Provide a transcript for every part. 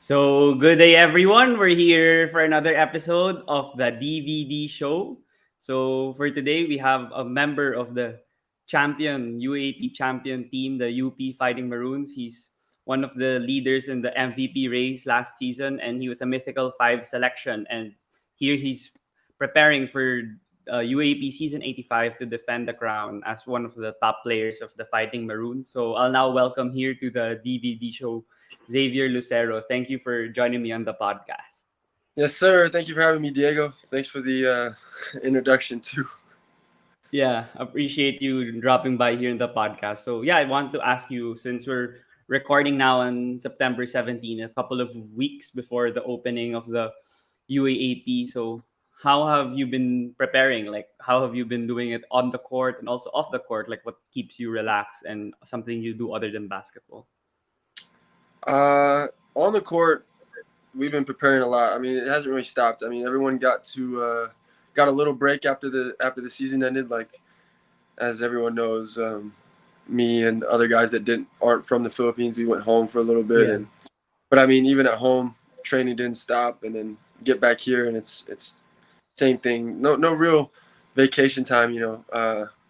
So, good day, everyone. We're here for another episode of the DVD show. So, for today, we have a member of the UAAP champion team, the UP Fighting Maroons. He's one of the leaders in the MVP race last season, and he was a mythical five selection. And here he's preparing for UAP season 85 to defend the crown as one of the top players of the Fighting Maroons. So, I'll now welcome here to the DVD show Zavier Lucero. Thank you for joining me on the podcast. Yes, sir. Thank you for having me, Diego. Thanks for the introduction, too. Yeah, appreciate you dropping by here in the podcast. So, yeah, I want to ask you since we're recording now on September 17, a couple of weeks before the opening of the UAAP. So, how have you been preparing? Like, how have you been doing it on the court and also off the court? Like, what keeps you relaxed and something you do other than basketball? On the court, we've been preparing a lot. I mean, it hasn't really stopped. I mean, everyone got a little break after the season ended. Like, as everyone knows, me and other guys that aren't from the Philippines, we went home for a little bit. Yeah. But I mean, even at home, training didn't stop, and then get back here, and it's same thing. No real vacation time,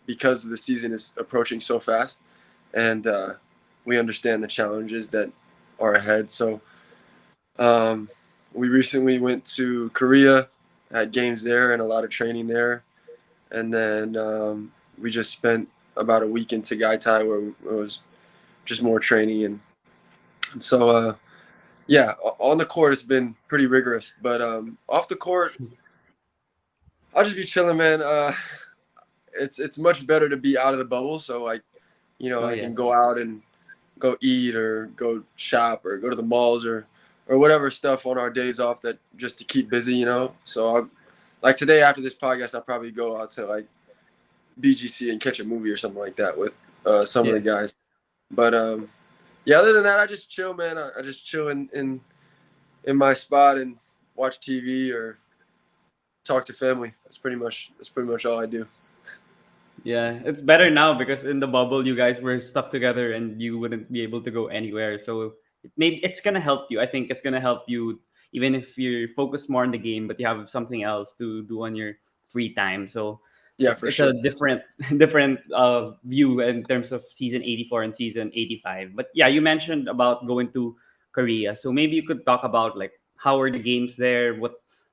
because the season is approaching so fast, and we understand the challenges that are ahead. So we recently went to Korea, had games there and a lot of training there, and then we just spent about a week in Tagaytay where it was just more training and so yeah, on the court it's been pretty rigorous, but off the court I'll just be chilling, man. It's much better to be out of the bubble, so like Oh, I can yes. go out and go eat or go shop or go to the malls or whatever stuff on our days off that just to keep busy. So like today after this podcast, I'll probably go out to like BGC and catch a movie or something like that with some of the Yeah. guys. But yeah, other than that, I just chill, man. I just chill in my spot and watch TV or talk to family. That's pretty much all I do. Yeah, it's better now because in the bubble you guys were stuck together and you wouldn't be able to go anywhere. So maybe it's gonna help you. I think it's gonna help you even if you're focused more on the game, but you have something else to do on your free time. So Yeah, it's for it's a sure. different different view in terms of season 84 and season 85. But yeah, you mentioned about going to Korea. So maybe you could talk about like how were the games there?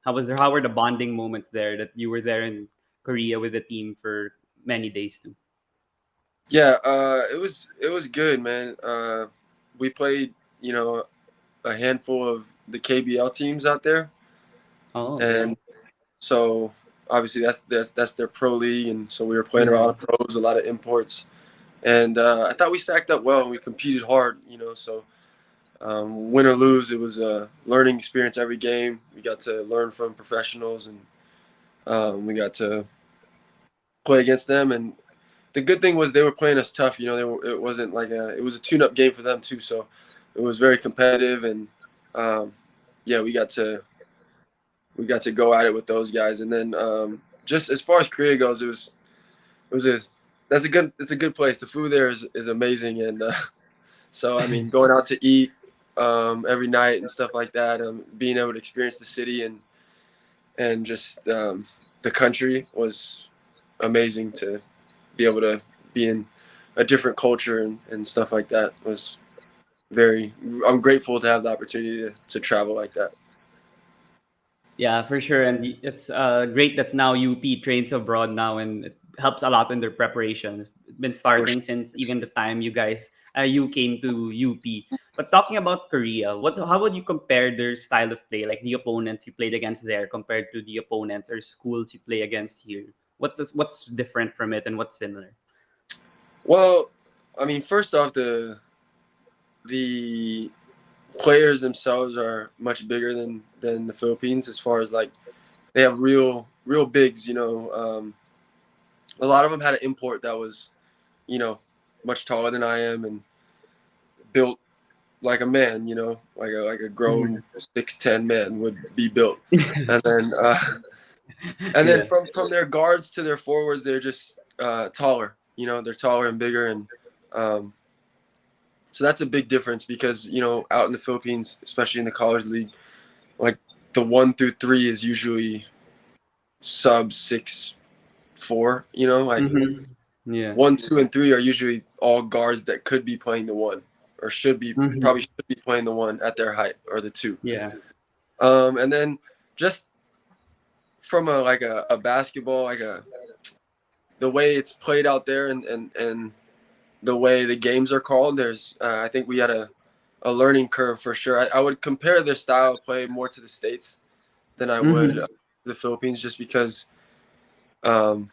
How were the bonding moments there that you were there in Korea with the team for many days too. Yeah, it was good, man. We played, a handful of the KBL teams out there, Oh, and so obviously that's their pro league, and so we were playing a lot right. of pros, a lot of imports, and I thought we stacked up well and we competed hard. So win or lose, it was a learning experience every game. We got to learn from professionals, and we got to play against them. And the good thing was they were playing us tough. It wasn't like it was a tune-up game for them too. So it was very competitive, and um, yeah, we got to go at it with those guys. And then just as far as Korea goes, it was a it's a good place. The food there is amazing, and so I mean, going out to eat every night and stuff like that, being able to experience the city and just the country was amazing to be able to be in a different culture and stuff like that was very. I'm grateful to have the opportunity to travel like that. Yeah, for sure. And it's great that now UP trains abroad now, and it helps a lot in their preparation. It's been For starting sure. since even the time you came to UP. But talking about Korea, how would you compare their style of play, like the opponents you played against there compared to the opponents or schools you play against here? What's different from it and what's similar? Well, I mean, first off, the players themselves are much bigger than the Philippines as far as like they have real bigs. A lot of them had an import that was you know much taller than I am and built like a man. Like a Mhm. grown 6'10" man would be built, and then and then Yeah. from their guards to their forwards, they're just taller. They're taller and bigger, and um, So that's a big difference because, out in the Philippines, especially in the college league, like the 1 through 3 is usually sub 6'4", like Mm-hmm. Yeah. 1, 2, and 3 are usually all guards that could be playing the one, or Mm-hmm. probably should be playing the one at their height, or the two. Yeah. And then just from a basketball, the way it's played out there, and the way the games are called, there's I think we had a learning curve for sure. I would compare their style of play more to the States than I would Mm-hmm. the Philippines, just because um,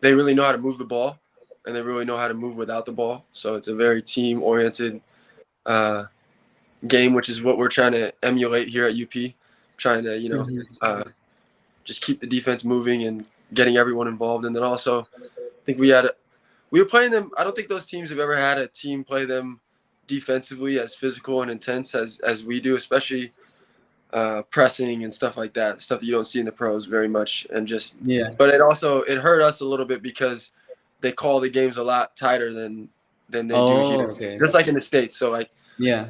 they really know how to move the ball, and they really know how to move without the ball. So it's a very team oriented uh, game, which is what we're trying to emulate here at UP, trying to Mm-hmm. just keep the defense moving and getting everyone involved. And then also, I think we were playing them. I don't think those teams have ever had a team play them defensively as physical and intense as we do, especially pressing and stuff like that. Stuff you don't see in the pros very much. And just, Yeah. but it hurt us a little bit because they call the games a lot tighter than they do Oh, here, okay. just like in the States. So like Yeah.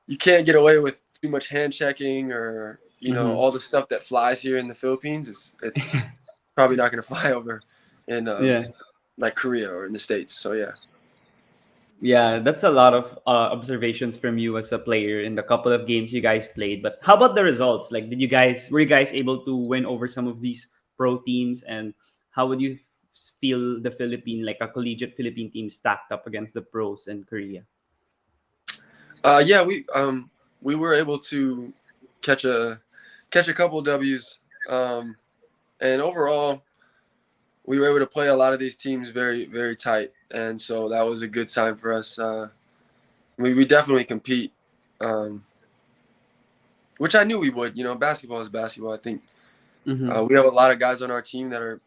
you can't get away with too much hand checking, or Mm-hmm. all the stuff that flies here in the Philippines. It's probably not going to fly over in Yeah. like Korea or in the States. So yeah. Yeah, that's a lot of observations from you as a player in the couple of games you guys played. But how about the results? Like, were you guys able to win over some of these pro teams? And how would you feel the Philippine, like a collegiate Philippine team, stacked up against the pros in Korea? Yeah, we were able to catch a catch a couple W's, and overall we were able to play a lot of these teams very very tight, and so that was a good sign for us. We definitely compete, um, which I knew we would. Basketball is basketball. I think Mm-hmm. we have a lot of guys on our team that are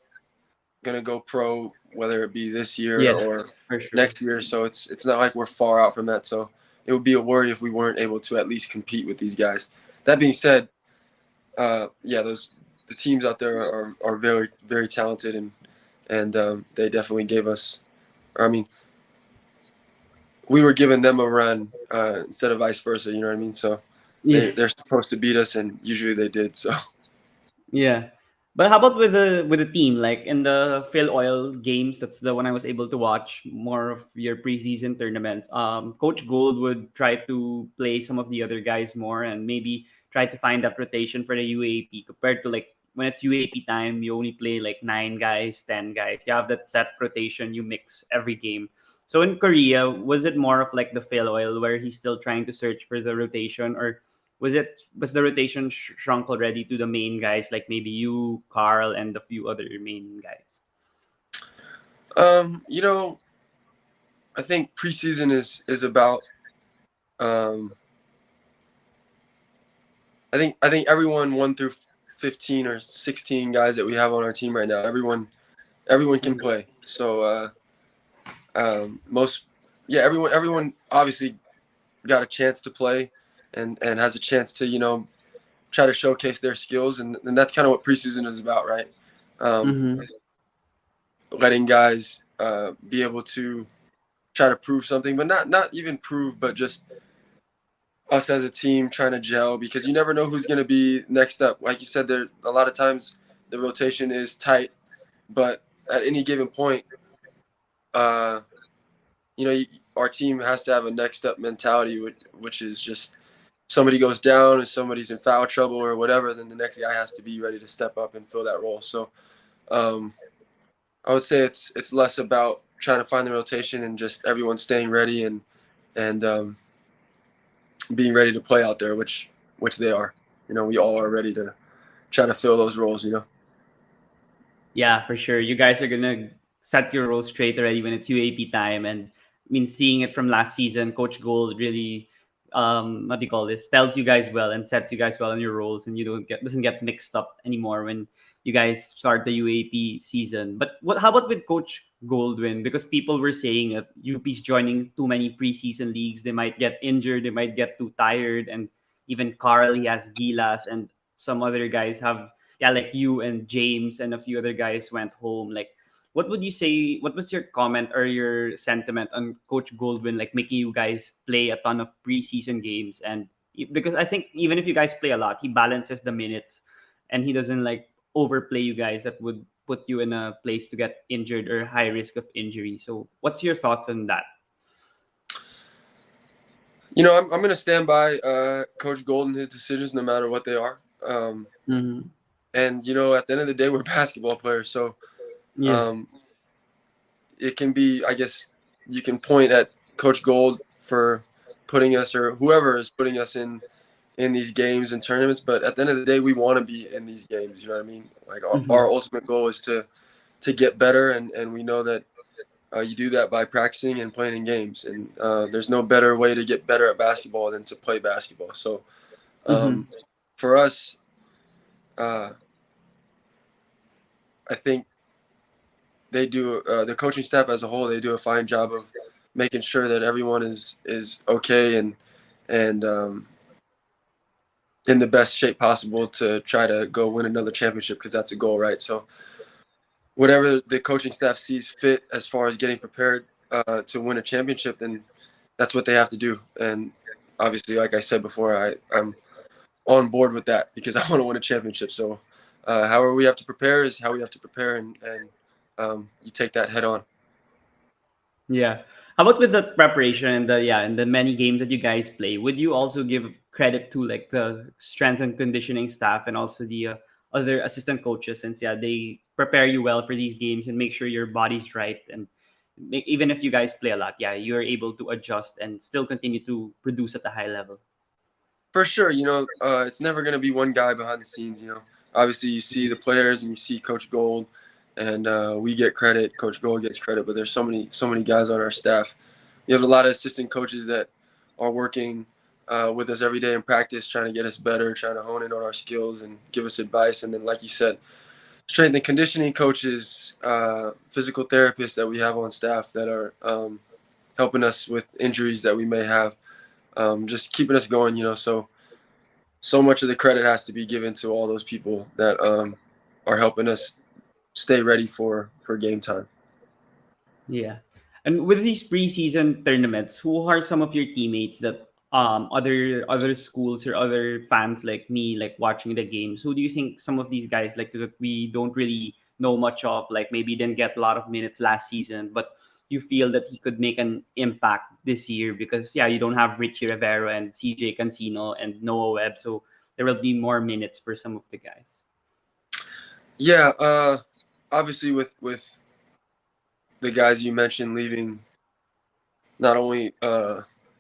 gonna go pro, whether it be this year Yeah, or for sure. next year. So it's not like we're far out from that. So it would be a worry if we weren't able to at least compete with these guys. That being said, yeah, the teams out there are very very talented, and they definitely gave us. I mean, we were giving them a run instead of vice versa. You know what I mean? So Yeah. they're supposed to beat us, and usually they did. So Yeah. But how about with the team? Like in the Phil Oil games, that's the one I was able to watch more of your preseason tournaments. Coach Gold would try to play some of the other guys more and maybe try to find that rotation for the UAP compared to like when it's UAP time, you only play like 9 guys, 10 guys. You have that set rotation you mix every game. So in Korea, was it more of like the Phil Oil where he's still trying to search for the rotation, or was the rotation shrunk already to the main guys like maybe you, Carl, and a few other main guys? you know, I think preseason is about. Um, I think everyone 1 through 15 or 16 guys that we have on our team right now. Everyone can Mhm. play. So most, yeah, everyone obviously got a chance to play, and has a chance to try to showcase their skills, and that's kind of what preseason is about, right? Um, Mhm. Letting guys be able to try to prove something, but not even prove, but just us as a team trying to gel, because you never know who's going to be next up. Like you said, there a lot of times the rotation is tight, but at any given point, uh, our team has to have a next up mentality, which is just somebody goes down and somebody's in foul trouble or whatever, then the next guy has to be ready to step up and fill that role. So um, I would say it's less about trying to find the rotation and just everyone staying ready and being ready to play out there, which they are. We all are ready to try to fill those roles. Yeah, for sure. You guys are gonna set your role straight already when it's UAP time, and I mean, seeing it from last season, Coach Gold really, what do you call this? Tells you guys well and sets you guys well in your roles, and you don't get doesn't get mixed up anymore when you guys start the UAP season. But what? How about with Coach Goldwyn? Because people were saying that UP's joining too many preseason leagues, they might get injured, they might get too tired, and even Carl, he has Gilas, and some other guys have, yeah, like you and James and a few other guys went home. Like, what would you say? What was your comment or your sentiment on Coach Goldwyn like making you guys play a ton of preseason games? And because I think even if you guys play a lot, he balances the minutes, and he doesn't like overplay you guys that would put you in a place to get injured or high risk of injury. So, what's your thoughts on that? I'm going to stand by Coach Gold and his decisions, no matter what they are. Mm-hmm. And at the end of the day, we're basketball players, so Yeah. um, it can be. I guess you can point at Coach Gold for putting us, or whoever is putting us in these games and tournaments. But at the end of the day, we want to be in these games. You know what I mean? Like our Mm-hmm. ultimate goal is to get better, and we know that you do that by practicing and playing in games. And there's no better way to get better at basketball than to play basketball. So Mm-hmm. for us, uh, I think they do the coaching staff as a whole. They do a fine job of making sure that everyone is okay and in the best shape possible to try to go win another championship, because that's a goal, right? So whatever the coaching staff sees fit as far as getting prepared to win a championship, then that's what they have to do. And obviously, like I said before, I'm on board with that because I want to win a championship. So however we have to prepare is how we have to prepare, and you take that head on. Yeah. How about with the preparation and the many games that you guys play? Would you also give credit to like the strength and conditioning staff and also the other assistant coaches, since they prepare you well for these games and make sure your body's right, and even if you guys play a lot, you're able to adjust and still continue to produce at a high level. For sure, it's never going to be one guy behind the scenes. Obviously you see the players and you see Coach Gold, and we get credit. Coach Gold gets credit, but there's so many guys on our staff. We have a lot of assistant coaches that are working with us every day in practice, trying to get us better, trying to hone in on our skills and give us advice. And then, like you said, strength and conditioning coaches, physical therapists that we have on staff that are helping us with injuries that we may have, just keeping us going. So much of the credit has to be given to all those people that are helping us stay ready for game time. Yeah. And with these preseason tournaments, who are some of your teammates that other schools or other fans like me like watching the games? Who do you think some of these guys like that we don't really know much of, like maybe didn't get a lot of minutes last season, but you feel that he could make an impact this year because you don't have Richie Rivera and CJ Cancino and Noah Webb, so there will be more minutes for some of the guys. Yeah, obviously with the guys you mentioned leaving, not only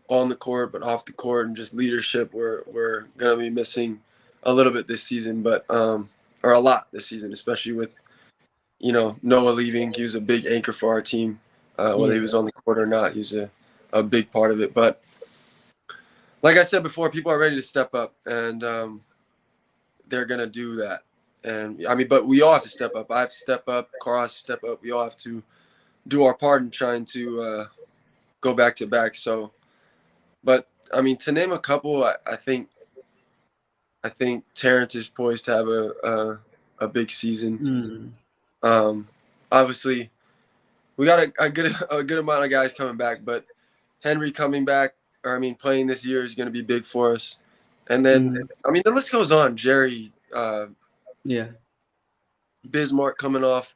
on the court but off the court and just leadership, we're gonna be missing a little bit this season, but or a lot this season, especially with Noah leaving. He was a big anchor for our team, whether he Yeah. was on the court or not. He was a big part of it. But like I said before, people are ready to step up, and they're gonna do that. And I mean, but we all have to step up. I have to step up. Carl has to step up. We all have to do our part in trying to go back to back. So, but I mean, to name a couple, I think Terrence is poised to have a big season. Mm. Um, obviously, we got a good amount of guys coming back, but Henry coming back, or I mean, playing this year is going to be big for us. And then, Mm. I mean, the list goes on. Jerry, Yeah. Bismarck coming off.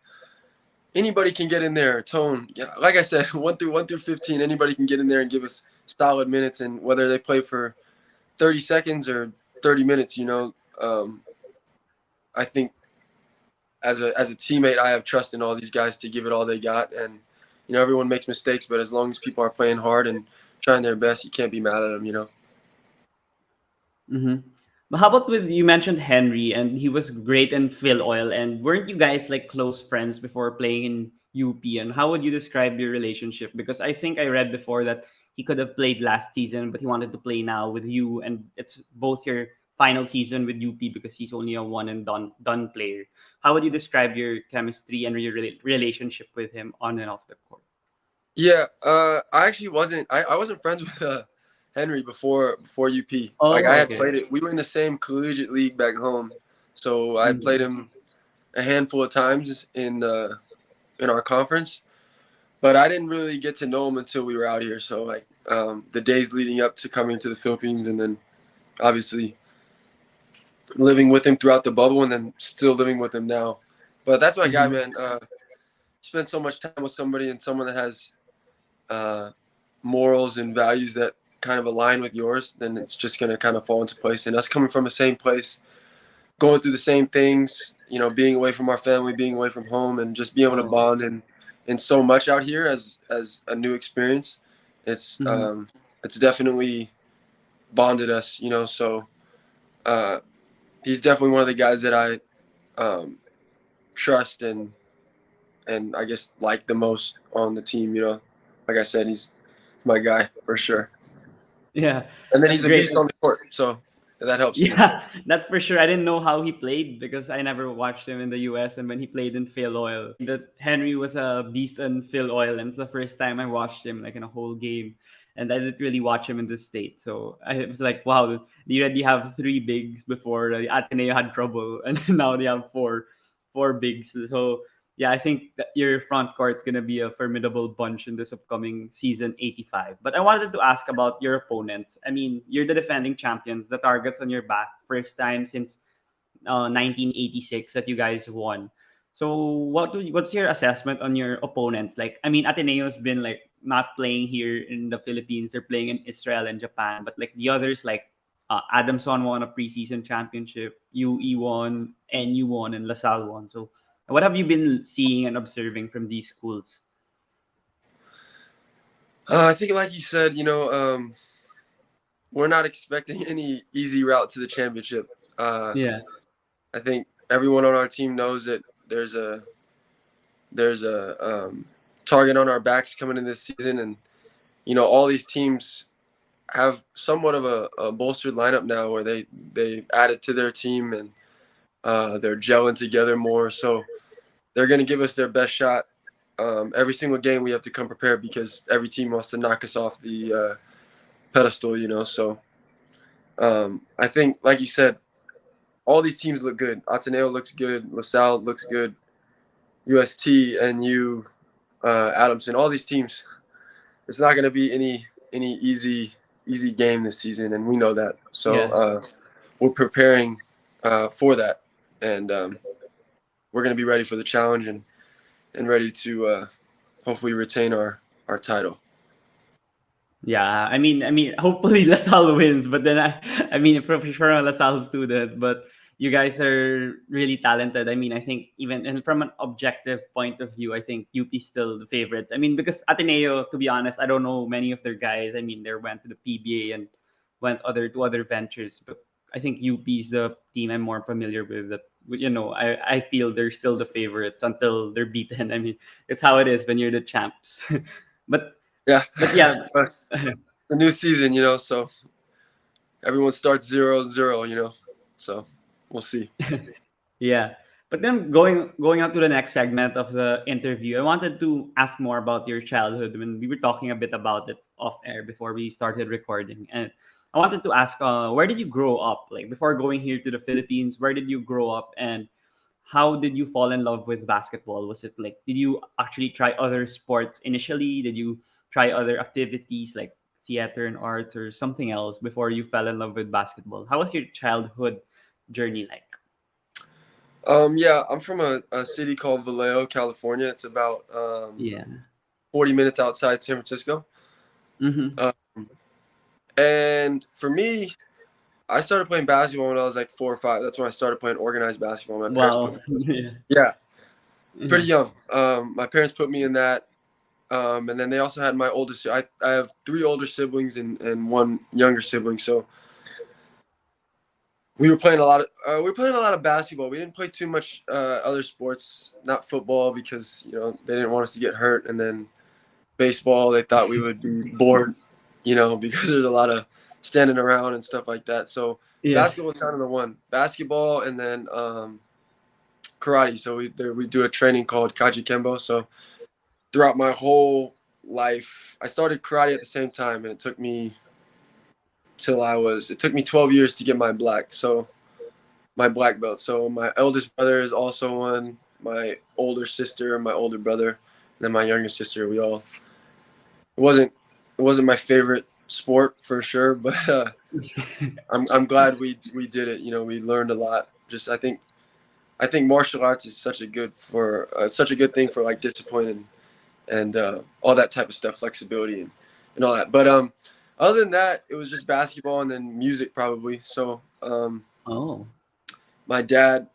Anybody can get in there. Tone, yeah, like I said, one through 15, anybody can get in there and give us solid minutes. And whether they play for 30 seconds or 30 minutes, I think as a teammate, I have trust in all these guys to give it all they got. And everyone makes mistakes, but as long as people are playing hard and trying their best, you can't be mad at them. Mm-hmm. But how about with you mentioned Henry and he was great in Phil Oil, and weren't you guys like close friends before playing in UP? And how would you describe your relationship? Because I think I read before that he could have played last season, but he wanted to play now with you, and it's both your final season with UP because he's only a one and done player. How would you describe your chemistry and your relationship with him on and off the court? Yeah, I actually I wasn't friends with Henry before UP. Like I Oh, had okay. played it. We were in the same collegiate league back home, so I played Mm-hmm. him a handful of times in in our conference, but I didn't really get to know him until we were out here. So like the days leading up to coming to the Philippines, and then obviously living with him throughout the bubble, and then still living with him now. But that's my guy, Mhm. man. Spend so much time with somebody and someone that has uh, morals and values that kind of align with yours, then it's just going to kind of fall into place. And us coming from the same place, going through the same things, you know, being away from our family, being away from home, and just being able to Oh. bond and so much out here as a new experience. It's Mhm. it's definitely bonded us, you know. So uh, he's definitely one of the guys that I trust and I guess like the most on the team. You know, like I said, he's my guy for sure. Yeah, And then that's he's a great. beast on the court, so that helps too. Yeah, that's for sure. I didn't know how he played because I never watched him in the US and when he played in Phil Oil. That Henry was a beast in Phil Oil and it's the first time I watched him like in a whole game. And I didn't really watch him in the state. So I was like, wow, they already have three bigs before the Ateneo had trouble and now they have four bigs. So yeah, I think that your front court's gonna be a formidable bunch in this upcoming season 85. But I wanted to ask about your opponents. I mean, you're the defending champions. The targets on your back, first time since 1986 that you guys won. So what's your assessment on your opponents? Like, I mean, Ateneo's been like not playing here in the Philippines. They're playing in Israel and Japan. But like the others, like Adamson won a preseason championship, UE won, NU won, and LaSalle won. So what have you been seeing and observing from these schools? I think, like you said, you know, we're not expecting any easy route to the championship. Yeah. I think everyone on our team knows that there's a target on our backs coming in this season, and you know, all these teams have somewhat of a bolstered lineup now, where they added to their team and they're gelling together more. So they're going to give us their best shot. Every single game we have to come prepared because every team wants to knock us off the pedestal, you know. So I think, like you said, all these teams look good. Ateneo looks good. LaSalle looks good. UST, NU, Adamson, all these teams. It's not going to be any easy game this season, and we know that. So Yeah. we're preparing for that, and we're going to be ready for the challenge and ready to hopefully retain our title. Yeah, I mean, hopefully LaSalle wins, but then I mean, for a LaSalle student, but you guys are really talented. I mean, I think even and from an objective point of view, I think UP still the favorites. I mean, because Ateneo, to be honest, I don't know many of their guys. I mean, they went to the PBA and went other to other ventures, but I think UP is the team I'm more familiar with. That you know, I feel they're still the favorites until they're beaten. I mean, it's how it is when you're the champs. but Yeah, but yeah. but the new season, you know, so everyone starts 0-0, you know, so we'll see. Yeah. But then going on to the next segment of the interview, I wanted to ask more about your childhood when we were talking a bit about it off air before we started recording. And I wanted to ask, where did you grow up? Like before going here to the Philippines, where did you grow up and how did you fall in love with basketball? Was it like did you actually try other sports initially? Did you try other activities like theater and arts or something else before you fell in love with basketball? How was your childhood journey like? Yeah, I'm from a city called Vallejo, California. It's about Yeah. 40 minutes outside San Francisco. Mm-hmm. Um, and for me, I started playing basketball when I was like 4 or 5. That's when I started playing organized basketball. My parents put Wow. me, Yeah. yeah, Yeah. pretty young. My parents put me in that. And then they also had my oldest. I have 3 older siblings and one younger sibling. So we were playing a lot of basketball. We didn't play too much other sports, not football because you know they didn't want us to get hurt. And then baseball, they thought we would be bored, you know, because there's a lot of standing around and stuff like that. So Yes. basketball was kind of the one. Basketball and then karate. So we do a training called Kaji Kembo. So throughout my whole life, I started karate at the same time, and it took me 12 years to get my black belt. So my eldest brother is also one. my older sister, my older brother, and then my younger sister. We all it wasn't my favorite sport for sure, but I'm glad we did it. You know, we learned a lot. Just I think martial arts is such a good thing for like discipline and all that type of stuff, flexibility and all that. But other than that, it was just basketball and then music probably. So Oh. my dad,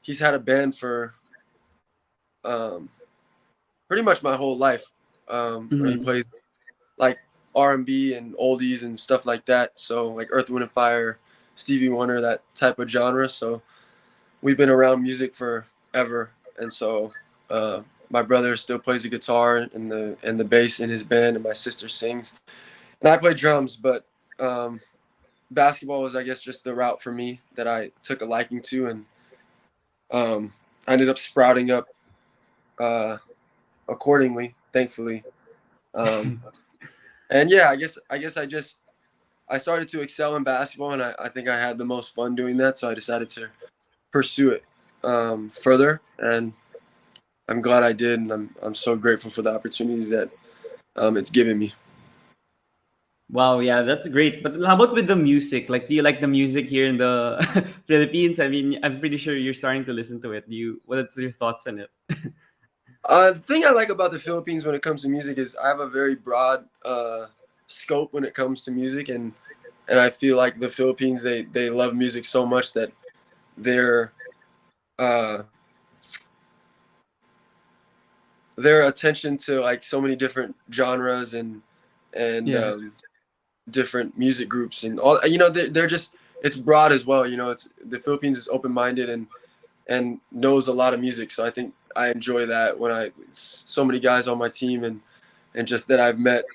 he's had a band for um, pretty much my whole life. Where he Mm-hmm. plays like R&B and oldies and stuff like that. So like Earth, Wind and Fire, Stevie Wonder, that type of genre. So we've been around music forever, and so uh, my brother still plays the guitar and the bass in his band, and my sister sings, and I play drums. But basketball was, I guess, just the route for me that I took a liking to, and I ended up sprouting up uh, accordingly, thankfully. Um, and yeah, I started to excel in basketball, and I think I had the most fun doing that, so I decided to pursue it further, and I'm glad I did, and I'm so grateful for the opportunities that it's given me. Wow, yeah, that's great. But how about with the music? Like, do you like the music here in the Philippines? I mean, I'm pretty sure you're starting to listen to it. Do you? What's your thoughts on it? The thing I like about the Philippines when it comes to music is I have a very broad scope when it comes to music, and I feel like the Philippines they love music so much that their uh, their attention to like so many different genres and Yeah. different music groups and all, they're just, it's broad as well. It's the Philippines is open minded and knows a lot of music. So I think I enjoy that when so many guys on my team and just that I've met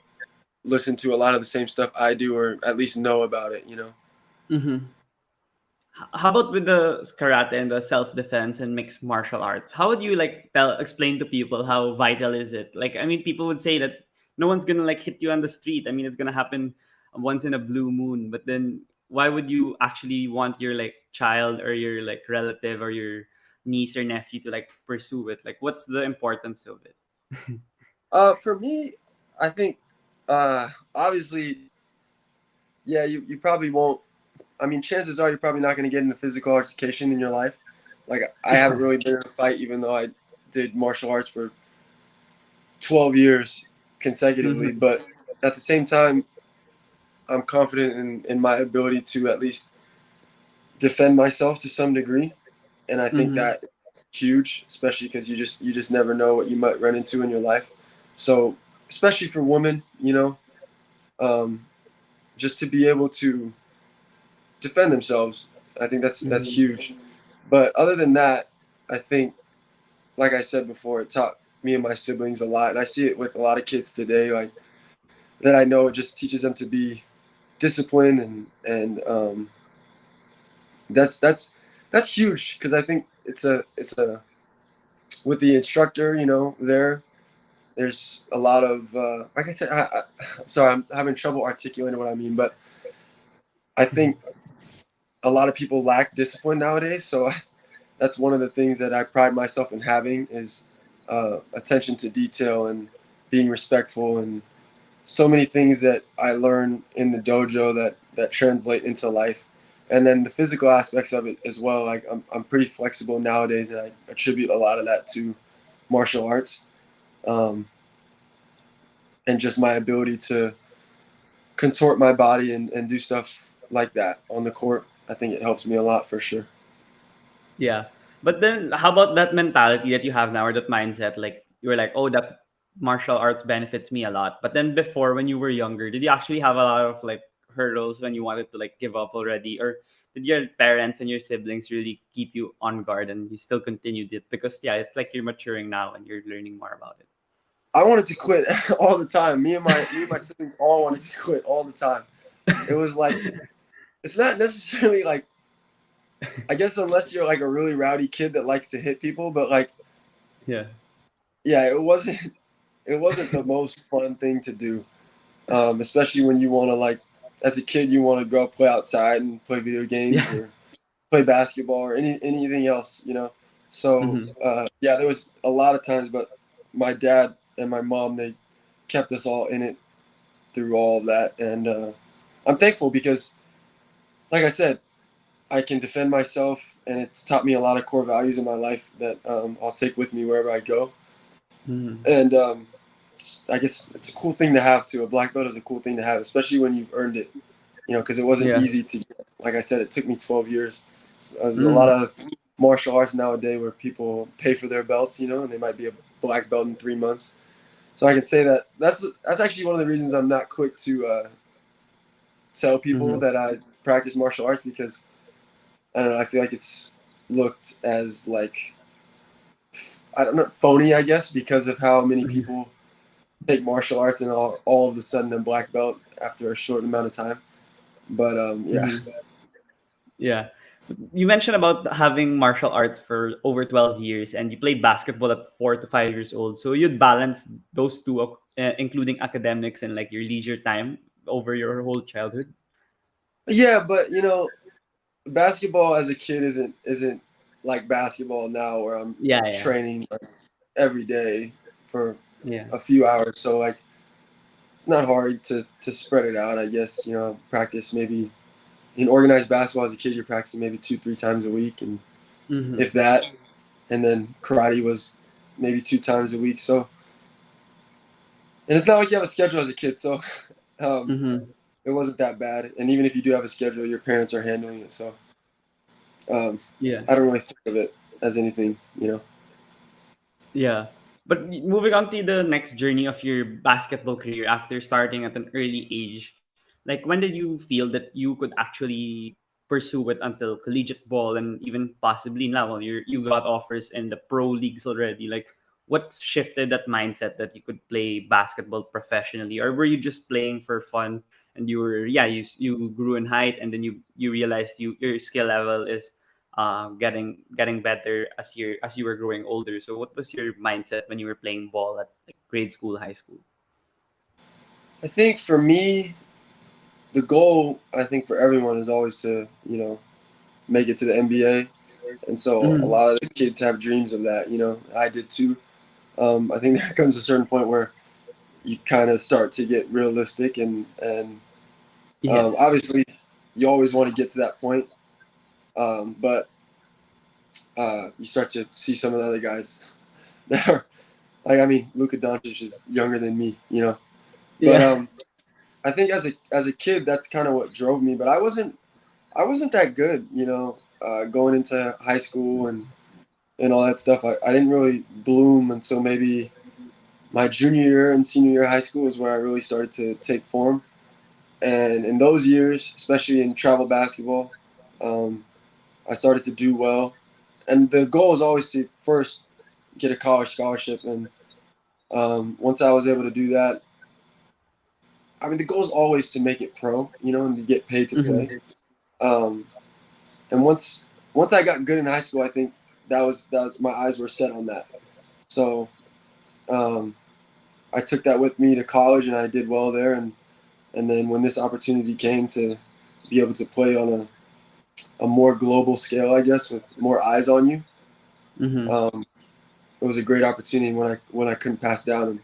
listen to a lot of the same stuff I do, or at least know about it. Mm-hmm. How about with the karate and the self defense and mixed martial arts? How would you like explain to people how vital is it? Like, I mean, people would say that no one's gonna like hit you on the street. I mean, it's gonna happen once in a blue moon. But then, why would you actually want your like child or your like relative or your niece or nephew to like pursue it? Like, what's the importance of it? For me, I think obviously, yeah, you probably won't. I mean, chances are you're probably not going to get into physical education in your life. Like, I haven't really been in a fight, even though I did martial arts for 12 years consecutively. Mm-hmm. But at the same time, I'm confident in my ability to at least defend myself to some degree. And I think Mm-hmm. that is huge, especially because you just never know what you might run into in your life. So, especially for women, um, just to be able to defend themselves, I think that's Mm-hmm. huge. But other than that, I think, like I said before, it taught me and my siblings a lot, and I see it with a lot of kids today. Like that, I know it just teaches them to be disciplined, and that's huge because I think it's a with the instructor, there's a lot of like I said, sorry, I'm having trouble articulating what I mean, but I think a lot of people lack discipline nowadays. So that's one of the things that I pride myself in having is attention to detail and being respectful, and so many things that I learn in the dojo that translate into life. And then the physical aspects of it as well. Like I'm pretty flexible nowadays, and I attribute a lot of that to martial arts, um, and just my ability to contort my body and do stuff like that on the court. I think it helps me a lot for sure. Yeah. But then how about that mentality that you have now or that mindset? Like you were like, oh, that martial arts benefits me a lot. But then before when you were younger, did you actually have a lot of like hurdles when you wanted to like give up already? Or did your parents and your siblings really keep you on guard and you still continued it? Because yeah, it's like you're maturing now and you're learning more about it. I wanted to quit all the time. Me and my siblings all wanted to quit all the time. It was like, it's not necessarily like, I guess, unless you're like a really rowdy kid that likes to hit people, but like, Yeah. yeah, it wasn't the most fun thing to do. Especially when you want to, like, as a kid, you want to go play outside and play video games Yeah. or play basketball or anything else. So Mm-hmm. yeah, there was a lot of times, but my dad and my mom, they kept us all in it through all of that, and I'm thankful because, like I said, I can defend myself, and it's taught me a lot of core values in my life that I'll take with me wherever I go. Mm-hmm. And I guess it's a cool thing to have too. A black belt is a cool thing to have, especially when you've earned it. Because it wasn't Yeah. easy to get. Like I said, it took me 12 years. So there's a lot Mm-hmm. of martial arts nowadays where people pay for their belts, and they might be a black belt in 3 months. So I can say that that's actually one of the reasons I'm not quick to tell people Mm-hmm. that I practice martial arts, because I don't know. I feel like it's looked as like, I don't know, phony, I guess, because of how many people take martial arts and all of a sudden a black belt after a short amount of time. But yeah. Mm-hmm. Yeah. You mentioned about having martial arts for over 12 years and you played basketball at 4 to 5 years old. So you'd balance those two, including academics and like your leisure time over your whole childhood. Yeah, but basketball as a kid isn't like basketball now, where I'm Yeah, yeah. training like every day for Yeah. a few hours. So like it's not hard to spread it out, I guess. Practice maybe in organized basketball as a kid, you're practicing maybe 2-3 times a week, and Mm-hmm. if that. And then karate was maybe 2 times a week. So, and it's not like you have a schedule as a kid, so um, Mm-hmm. it wasn't that bad. And even if you do have a schedule, your parents are handling it. So um, Yeah. I don't really think of it as anything. Yeah. But moving on to the next journey of your basketball career after starting at an early age, like when did you feel that you could actually pursue it until collegiate ball and even possibly now you got offers in the pro leagues already? Like what shifted that mindset that you could play basketball professionally, or were you just playing for fun and you were you grew in height and then you realized your skill level is getting better as you were growing older. So what was your mindset when you were playing ball at like grade school, high school? I think for me, the goal, I think for everyone, is always to make it to the NBA. And so a Mm-hmm. lot of the kids have dreams of that. I did too. I think there comes a certain point where you kind of start to get realistic, and Yes. obviously you always want to get to that point. But you start to see some of the other guys that are like, I mean, Luka Doncic is younger than me. But Yeah. I think as a kid, that's kind of what drove me. But I wasn't that good. Going into high school and all that stuff. I didn't really bloom until maybe my junior year and senior year of high school is where I really started to take form. And in those years, especially in travel basketball, um, I started to do well. And the goal is always to first get a college scholarship. And once I was able to do that, I mean, the goal is always to make it pro, and to get paid to Mm-hmm. play. Um, and once I got good in high school, I think that was my eyes were set on that. So um, I took that with me to college, and I did well there. And then when this opportunity came to be able to play on a more global scale, I guess, with more eyes on you, Mm-hmm. um, it was a great opportunity when I couldn't pass down. And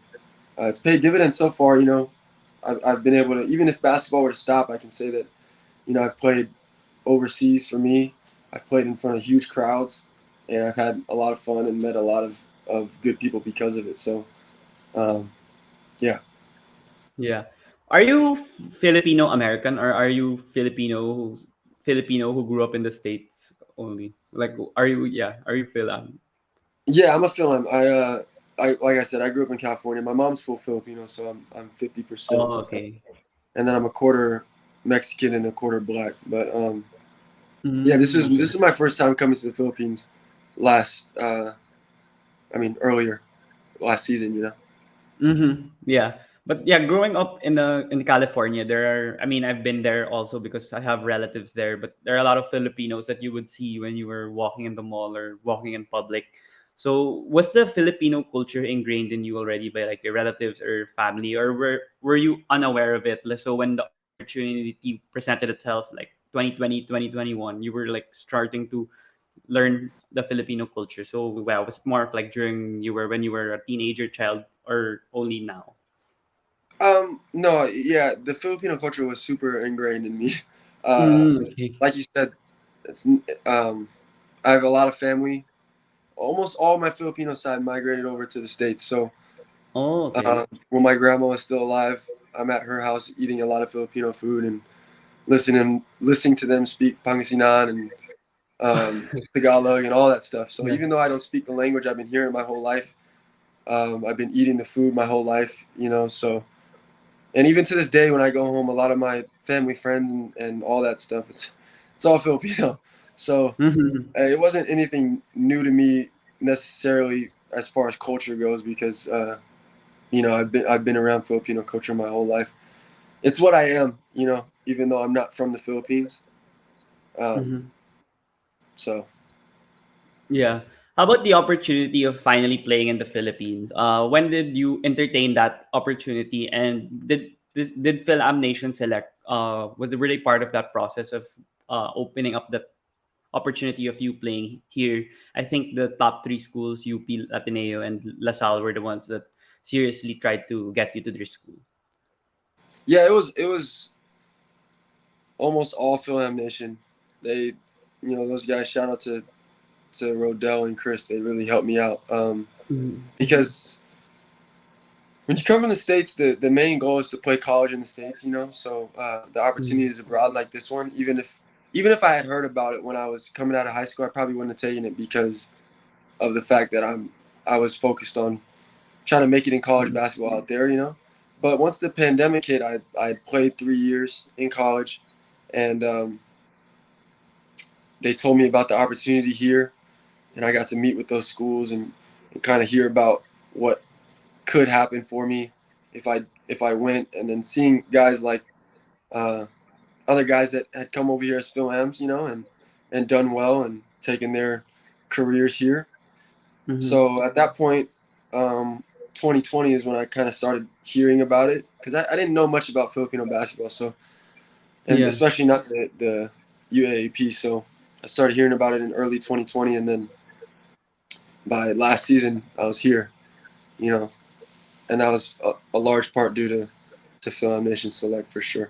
it's paid dividends so far. I've been able to, even if basketball were to stop, I can say that I've played overseas for me. I've played in front of huge crowds, and I've had a lot of fun and met a lot of good people because of it. So um, yeah. Yeah. Are you Filipino American, or are you Filipino who grew up in the States only? Like are you, yeah, are you Phil? Yeah, I'm a Film. I like I said, I grew up in California. My mom's full Filipino, so I'm 50%, Oh, okay. and then I'm a quarter Mexican and a quarter black. But yeah, this Mm, is okay. this is my first time coming to the Philippines. Last, earlier last season. Mm-hmm. Yeah. But yeah, growing up in California, there are, I mean, I've been there also because I have relatives there, but there are a lot of Filipinos that you would see when you were walking in the mall or walking in public. So was the Filipino culture ingrained in you already by like your relatives or family, or were you unaware of it? Like, so when the opportunity presented itself like 2020, 2021, you were like starting to learn the Filipino culture? So well, was more of like during you were when you were a teenager child, or only now? No, yeah, the Filipino culture was super ingrained in me. Uh, Okay. like you said, it's I have a lot of family. Almost all my Filipino side migrated over to the States. So Oh, okay. when my grandma was still alive, I'm at her house eating a lot of Filipino food and listening to them speak Pangasinan and Tagalog and all that stuff. So Yeah. even though I don't speak the language, I've been hearing my whole life. I've been eating the food my whole life, you know. So and even to this day, when I go home, a lot of my family, friends, and all that stuff, it's all Filipino. So Mhm. it wasn't anything new to me necessarily as far as culture goes because you know I've been around Filipino culture my whole life. It's what I am, you know, even though I'm not from the Philippines. Um, Mhm. so Yeah. How about the opportunity of finally playing in the Philippines? When did you entertain that opportunity, and did Phil Am Nation select? Were they part of that process of opening up the opportunity of you playing here? I think the top three schools, UP, Ateneo, and LaSalle, were the ones that seriously tried to get you to their school. yeah, it was almost all Phil Nation. They, you know, those guys. Shout out to Rodell and Chris. They really helped me out Mhm. because when you come in the states, the main goal is to play college in the states. You know, so the Mhm. opportunities abroad like this one, even if I had heard about it when I was coming out of high school, I probably wouldn't have taken it because of the fact that I was focused on trying to make it in college Mhm. basketball out there. You know, but once the pandemic hit, I played 3 years in college, and they told me about the opportunity here, and I got to meet with those schools and kind of hear about what could happen for me if I went, and then seeing guys like uh, other guys that had come over here as Phil M's, you know, and done well and taken their careers here. Mhm. So at that point, um, 2020 is when I kind of started hearing about it because I didn't know much about Filipino basketball, so and Yeah. especially not the UAAP. So I started hearing about it in early 2020, and then by last season I was here, you know, and that was a large part due to Film Nation Select for sure.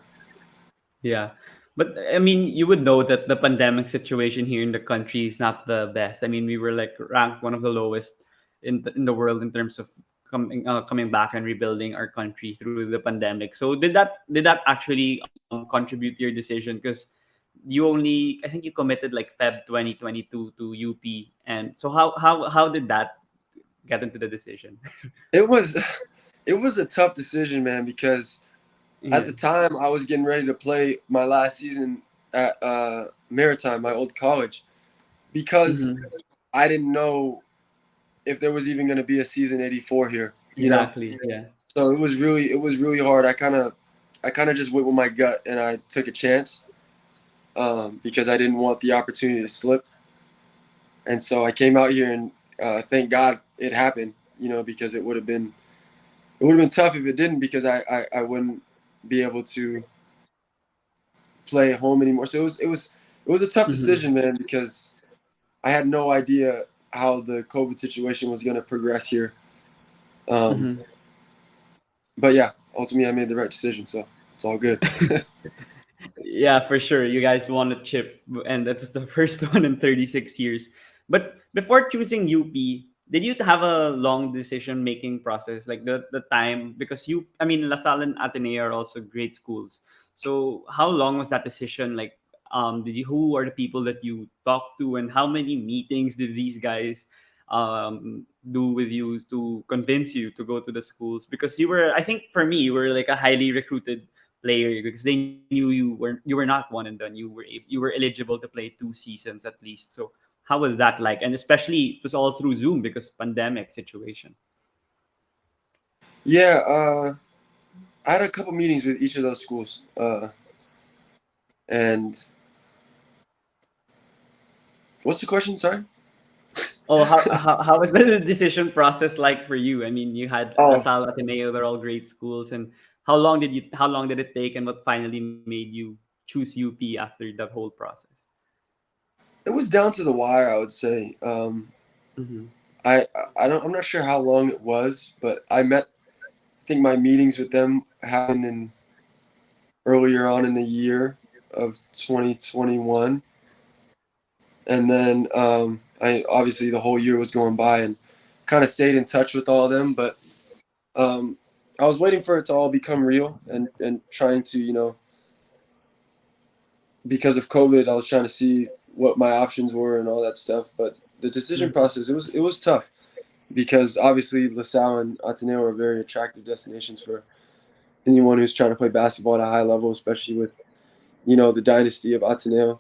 Yeah. But I mean, you would know that the pandemic situation here in the country is not the best. I mean, we were like ranked one of the lowest in the world in terms of coming back and rebuilding our country through the pandemic. So did that actually contribute to your decision? Because you only, I think you committed like Feb 2022 to UP, and so how did that get into the decision? It was it was a tough decision, man, because at Yeah. the time I was getting ready to play my last season at Maritime, my old college, because Hmm. I didn't know if there was even going to be a season 84 here, you know. Exactly. Yeah. So it was really hard. I kind of just went with my gut and I took a chance because I didn't want the opportunity to slip. And so I came out here and thank God it happened, you know, because it would have been tough if it didn't because I wouldn't be able to play at home anymore. So it was a tough Hmm. decision, man, because I had no idea how the COVID situation was going to progress here. Um, Hmm. but yeah, ultimately I made the right decision, so it's all good. Yeah, for sure. You guys won a chip, and that was the first one in 36 years. But before choosing UP, did you have a long decision making process, like the time? Because I mean, LaSalle and Ateneo are also great schools. So how long was that decision? Like, who are the people that you talked to, and how many meetings did these guys do with you to convince you to go to the schools? Because you were, I think for me, you were like a highly recruited player because they knew you were not one and done. You were eligible to play 2 seasons at least. So how was that like? And especially it was all through Zoom because pandemic situation. Yeah, I had a couple meetings with each of those schools, and what's the question? Sorry. Oh, how was the decision process like for you? I mean, you had Oh, LaSalle, Ateneo, they're all great schools. And how long did it take, and what finally made you choose UP after that whole process? It was down to the wire, I would say. Mm-hmm. I'm not sure how long it was, but I think my meetings with them happened in earlier on in the year of 2021, and then I obviously the whole year was going by and kind of stayed in touch with all of them, but um, I was waiting for it to all become real and trying to because of COVID, I was trying to see what my options were and all that stuff. But the decision Mm-hmm. process, it was tough because obviously LaSalles and Ateneo are very attractive destinations for anyone who's trying to play basketball at a high level, especially with the dynasty of Ateneo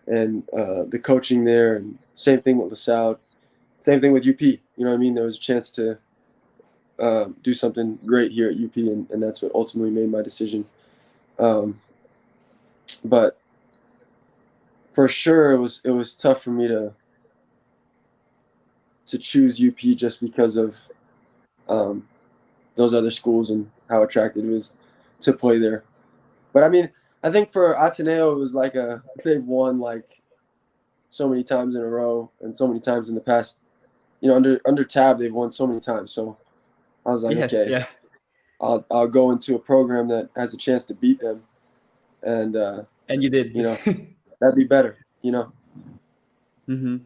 and the coaching there, and same thing with LaSalles, same thing with UP. You know what I mean? There was a chance to do something great here at UP, and that's what ultimately made my decision. Um, but for sure, it was tough for me to choose UP just because of um, those other schools and how attractive it was to play there. But I mean, I think for Ateneo, it was like they've won like so many times in a row and so many times in the past. Under Tab, they've won so many times. So I was like, Yes, okay, yeah. I'll go into a program that has a chance to beat them, and And you you did. know that'd be better. You know. Mm-hmm.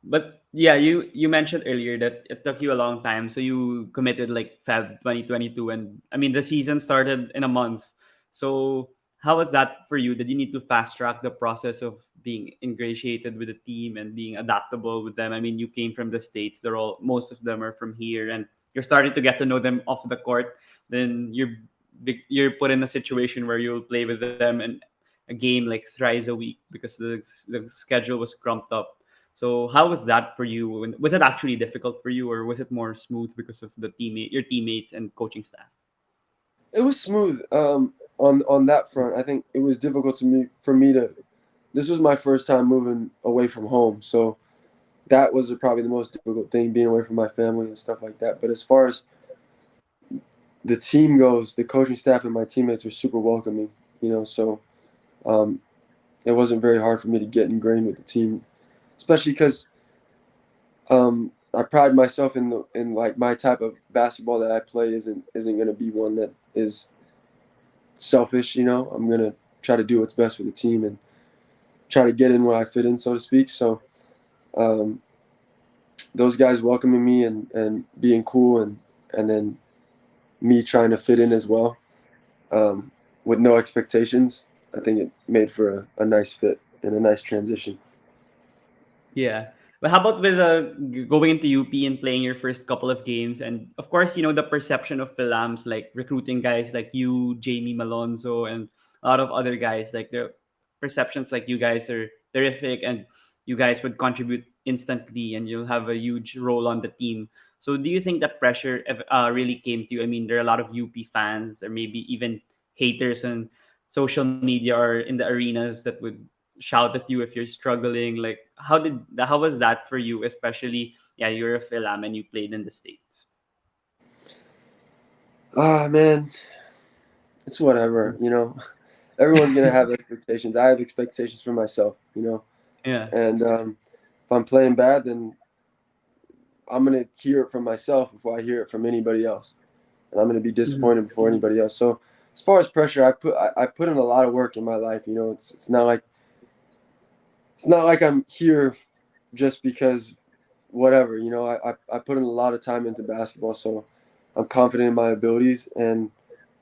But yeah, you mentioned earlier that it took you a long time. So you committed like Feb 2022, and I mean the season started in a month. So how was that for you? Did you need to fast track the process of being ingratiated with the team and being adaptable with them? I mean, you came from the States. They're all most of them are from here, and you're starting to get to know them off the court. Then you're put in a situation where you'll play with them in a game like thrice a week because the schedule was crumped up. So how was that for you? Was it actually difficult for you, or was it more smooth because of your teammates and coaching staff? It was smooth on that front. I think it was difficult for me to. This was my first time moving away from home, so that was probably the most difficult thing, being away from my family and stuff like that. But as far as the team goes, the coaching staff and my teammates were super welcoming. So um, it wasn't very hard for me to get ingrained with the team, especially because I pride myself in like my type of basketball that I play isn't going to be one that is selfish. I'm going to try to do what's best for the team and try to get in where I fit in, so to speak. So um, those guys welcoming me and being cool, and then me trying to fit in as well, um, with no expectations. I think it made for a nice fit and a nice transition. Yeah. But how about with going into UP and playing your first couple of games? And of course, the perception of Philams, like recruiting guys like you, Jamie Malonzo, and a lot of other guys, like the perceptions like you guys are terrific and you guys would contribute instantly and you'll have a huge role on the team. So do you think that pressure really came to you? I mean, there are a lot of UP fans or maybe even haters on social media or in the arenas that would shout at you if you're struggling. Like how was that for you, especially, yeah, you're a film and you played in the States. Ah, man, it's whatever. Everyone's gonna have expectations. I have expectations for myself. Yeah. And if I'm playing bad, then I'm gonna hear it from myself before I hear it from anybody else, and I'm gonna be Mhm. disappointed before anybody else. So as far as pressure, I put in a lot of work in my life. It's not like I'm here just because whatever. I put in a lot of time into basketball, so I'm confident in my abilities. And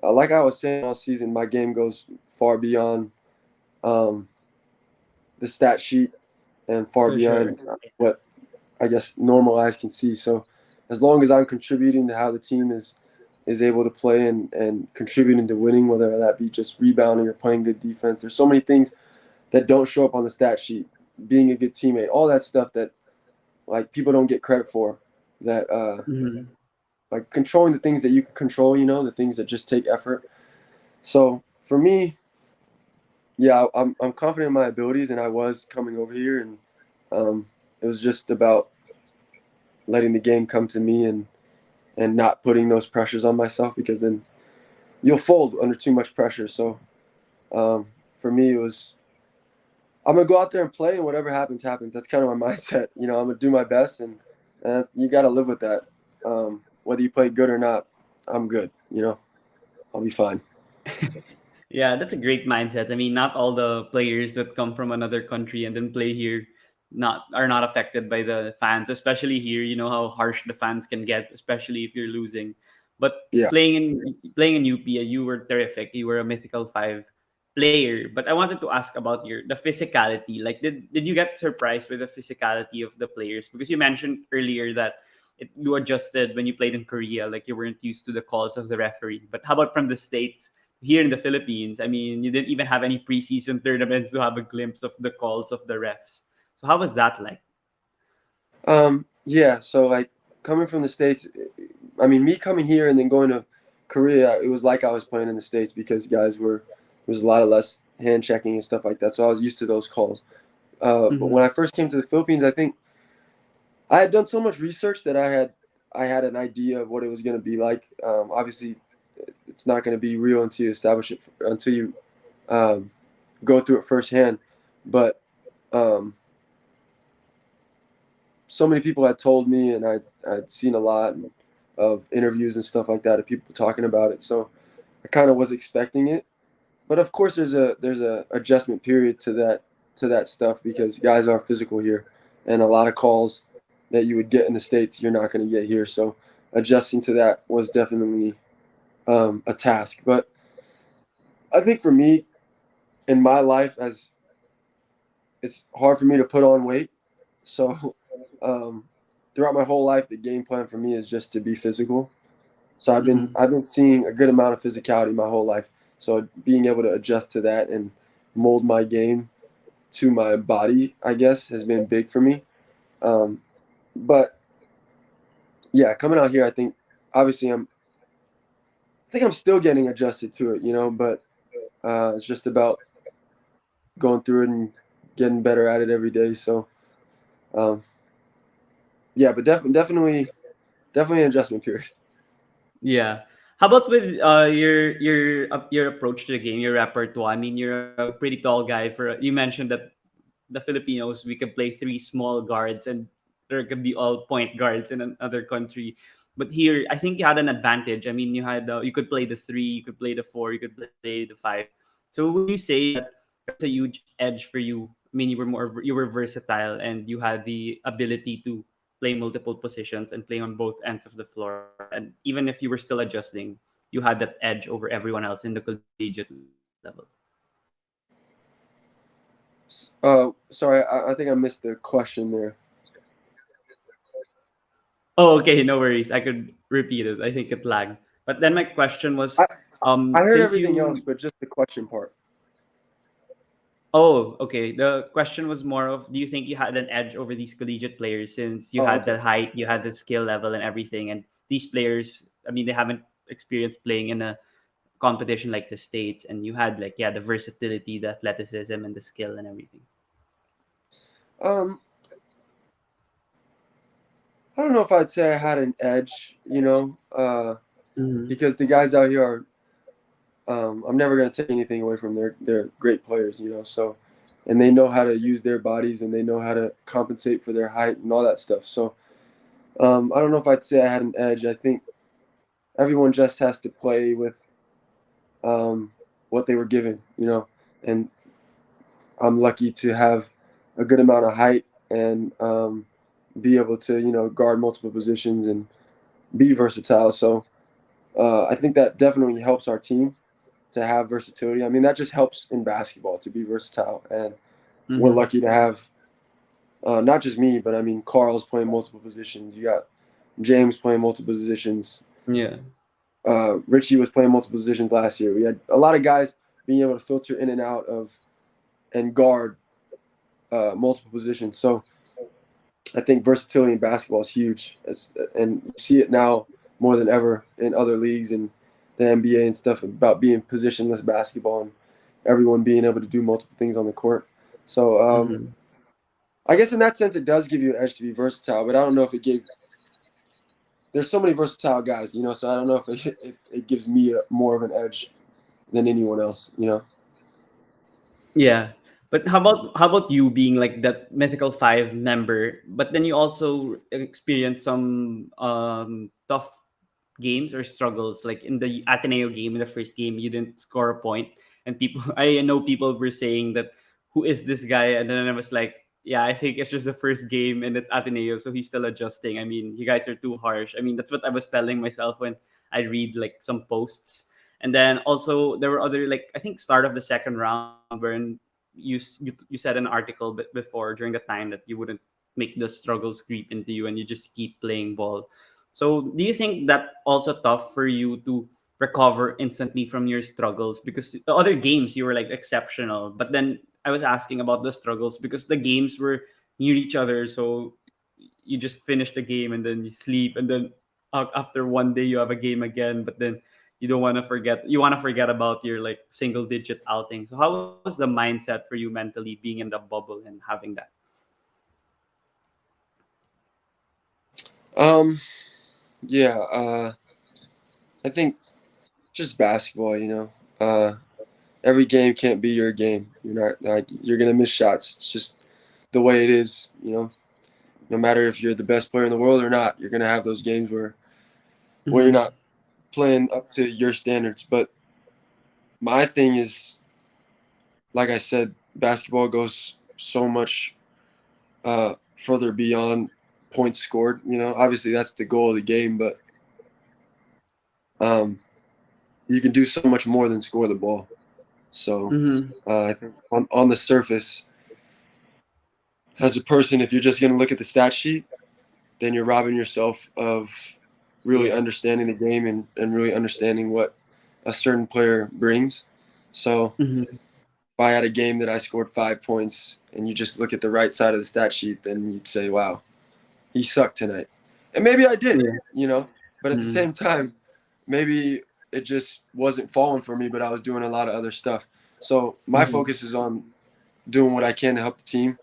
like I was saying all season, my game goes far beyond um, the stat sheet and far For sure. beyond what I guess normal eyes can see. So as long as I'm contributing to how the team is able to play and contributing to winning, whether that be just rebounding or playing good defense, there's so many things that don't show up on the stat sheet. Being a good teammate, all that stuff that like people don't get credit for. That Mhm. like controlling the things that you can control, the things that just take effort. So for me, yeah, I'm confident in my abilities, and I was coming over here, and it was just about letting the game come to me and not putting those pressures on myself, because then you'll fold under too much pressure. So for me, it was I'm gonna go out there and play, and whatever happens, happens. That's kind of my mindset. I'm gonna do my best, and you got to live with that. Whether you play good or not, I'm good. I'll be fine. Yeah, that's a great mindset. I mean, not all the players that come from another country and then play here not are not affected by the fans, especially here. You know how harsh the fans can get, especially if you're losing. But Yeah. playing in UP, you were terrific. You were a mythical five player. But I wanted to ask about the physicality. Like, did you get surprised with the physicality of the players? Because you mentioned earlier that you adjusted when you played in Korea, like you weren't used to the calls of the referee. But how about from the States? Here in the Philippines, I mean, you didn't even have any preseason tournaments to have a glimpse of the calls of the refs. So how was that like? Yeah. So like coming from the States, I mean, me coming here and then going to Korea, it was like I was playing in the States because guys were there was a lot of less hand checking and stuff like that. So I was used to those calls. But Mm-hmm. when I first came to the Philippines, I think I had done so much research that I had an idea of what it was going to be like. Obviously, it's not going to be real until you establish it, until you um, go through it firsthand. But um, so many people had told me, and I'd seen a lot of interviews and stuff like that of people talking about it. So I kind of was expecting it. But of course, there's a adjustment period to that stuff because guys are physical here, and a lot of calls that you would get in the States you're not going to get here. So adjusting to that was definitely a task. But I think for me in my life, as it's hard for me to put on weight, so um, throughout my whole life, the game plan for me is just to be physical. So I've been Mm-hmm. I've been seeing a good amount of physicality my whole life. So being able to adjust to that and mold my game to my body, I guess, has been big for me. Um, but yeah, coming out here, I think obviously I think I'm still getting adjusted to it, but it's just about going through it and getting better at it every day. So um, yeah, but definitely an adjustment period. Yeah. How about with your approach to the game, your repertoire? I mean, you're a pretty tall guy. You mentioned that the Filipinos, we could play three small guards and there could be all point guards in another country. But here, I think you had an advantage. I mean, you could play the three, you could play the four, you could play the five. So would you say that there was a huge edge for you? I mean, you were versatile and you had the ability to play multiple positions and play on both ends of the floor. And even if you were still adjusting, you had that edge over everyone else in the collegiate level. Sorry, I think I missed the question there. Oh, okay, no worries. I could repeat it. I think it lagged. But then my question I was, I heard since everything else, you, but just the question part. oh, okay. The question was more of, do you think you had an edge over these collegiate players since you Oh, had okay. the height, you had the skill level and everything, and these players, I mean, they haven't experienced playing in a competition like the states, and you had like the versatility, the athleticism, and the skill and everything. Um, I don't know if I'd say I had an edge, Mm-hmm. because the guys out here are. I'm never going to take anything away from their great players, So, and they know how to use their bodies and they know how to compensate for their height and all that stuff. So, I don't know if I'd say I had an edge. I think everyone just has to play with um, what they were given, And I'm lucky to have a good amount of height and be able to, guard multiple positions and be versatile. So I think that definitely helps our team to have versatility. I mean, that just helps in basketball to be versatile. And we're Mm-hmm. lucky to have not just me, but I mean, Carl's playing multiple positions. You got James playing multiple positions. Yeah. Richie was playing multiple positions last year. We had a lot of guys being able to filter in and out of and guard multiple positions. So I think versatility in basketball is huge, and you see it now more than ever in other leagues and the NBA and stuff about being positionless basketball and everyone being able to do multiple things on the court. So Mm-hmm. I guess in that sense, it does give you an edge to be versatile, but I don't know if it gave. There's so many versatile guys, So I don't know if it gives me more of an edge than anyone else. Yeah. But how about you being like that mythical five member, but then you also experience some tough games or struggles, like in the Ateneo game, in the first game you didn't score a point, and people I know people were saying that, who is this guy? And then I was like, yeah, I think it's just the first game and it's Ateneo, so he's still adjusting. I mean, you guys are too harsh. I mean, that's what I was telling myself when I read like some posts. And then also there were other, like, I think start of the second round when you said an article before, during the time, that you wouldn't make the struggles creep into you and you just keep playing ball. So do you think that also tough for you to recover instantly from your struggles? Because the other games you were like exceptional, but then I was asking about the struggles because the games were near each other. So you just finish the game and then you sleep, and then after one day you have a game again, but then you want to forget about your like single digit outing. So how was the mindset for you mentally, being in the bubble and having that? Um, yeah, I think just basketball, every game can't be your game. You're not like you're gonna miss shots. It's just the way it is. No matter if you're the best player in the world or not, you're gonna have those games where you're Mm-hmm. not playing up to your standards. But my thing is, like I said, basketball goes so much further beyond points scored. Obviously that's the goal of the game, but um, you can do so much more than score the ball. So Mm-hmm. I think on the surface, as a person, if you're just going to look at the stat sheet, then you're robbing yourself of really Yeah. understanding the game and really understanding what a certain player brings. So Mm-hmm. if I had a game that I scored 5 points and you just look at the right side of the stat sheet, then you'd say, wow, he sucked tonight. And maybe I did, Yeah. but at the Mm-hmm. same time, maybe it just wasn't falling for me, but I was doing a lot of other stuff. So my Mm-hmm. focus is on doing what I can to help the team.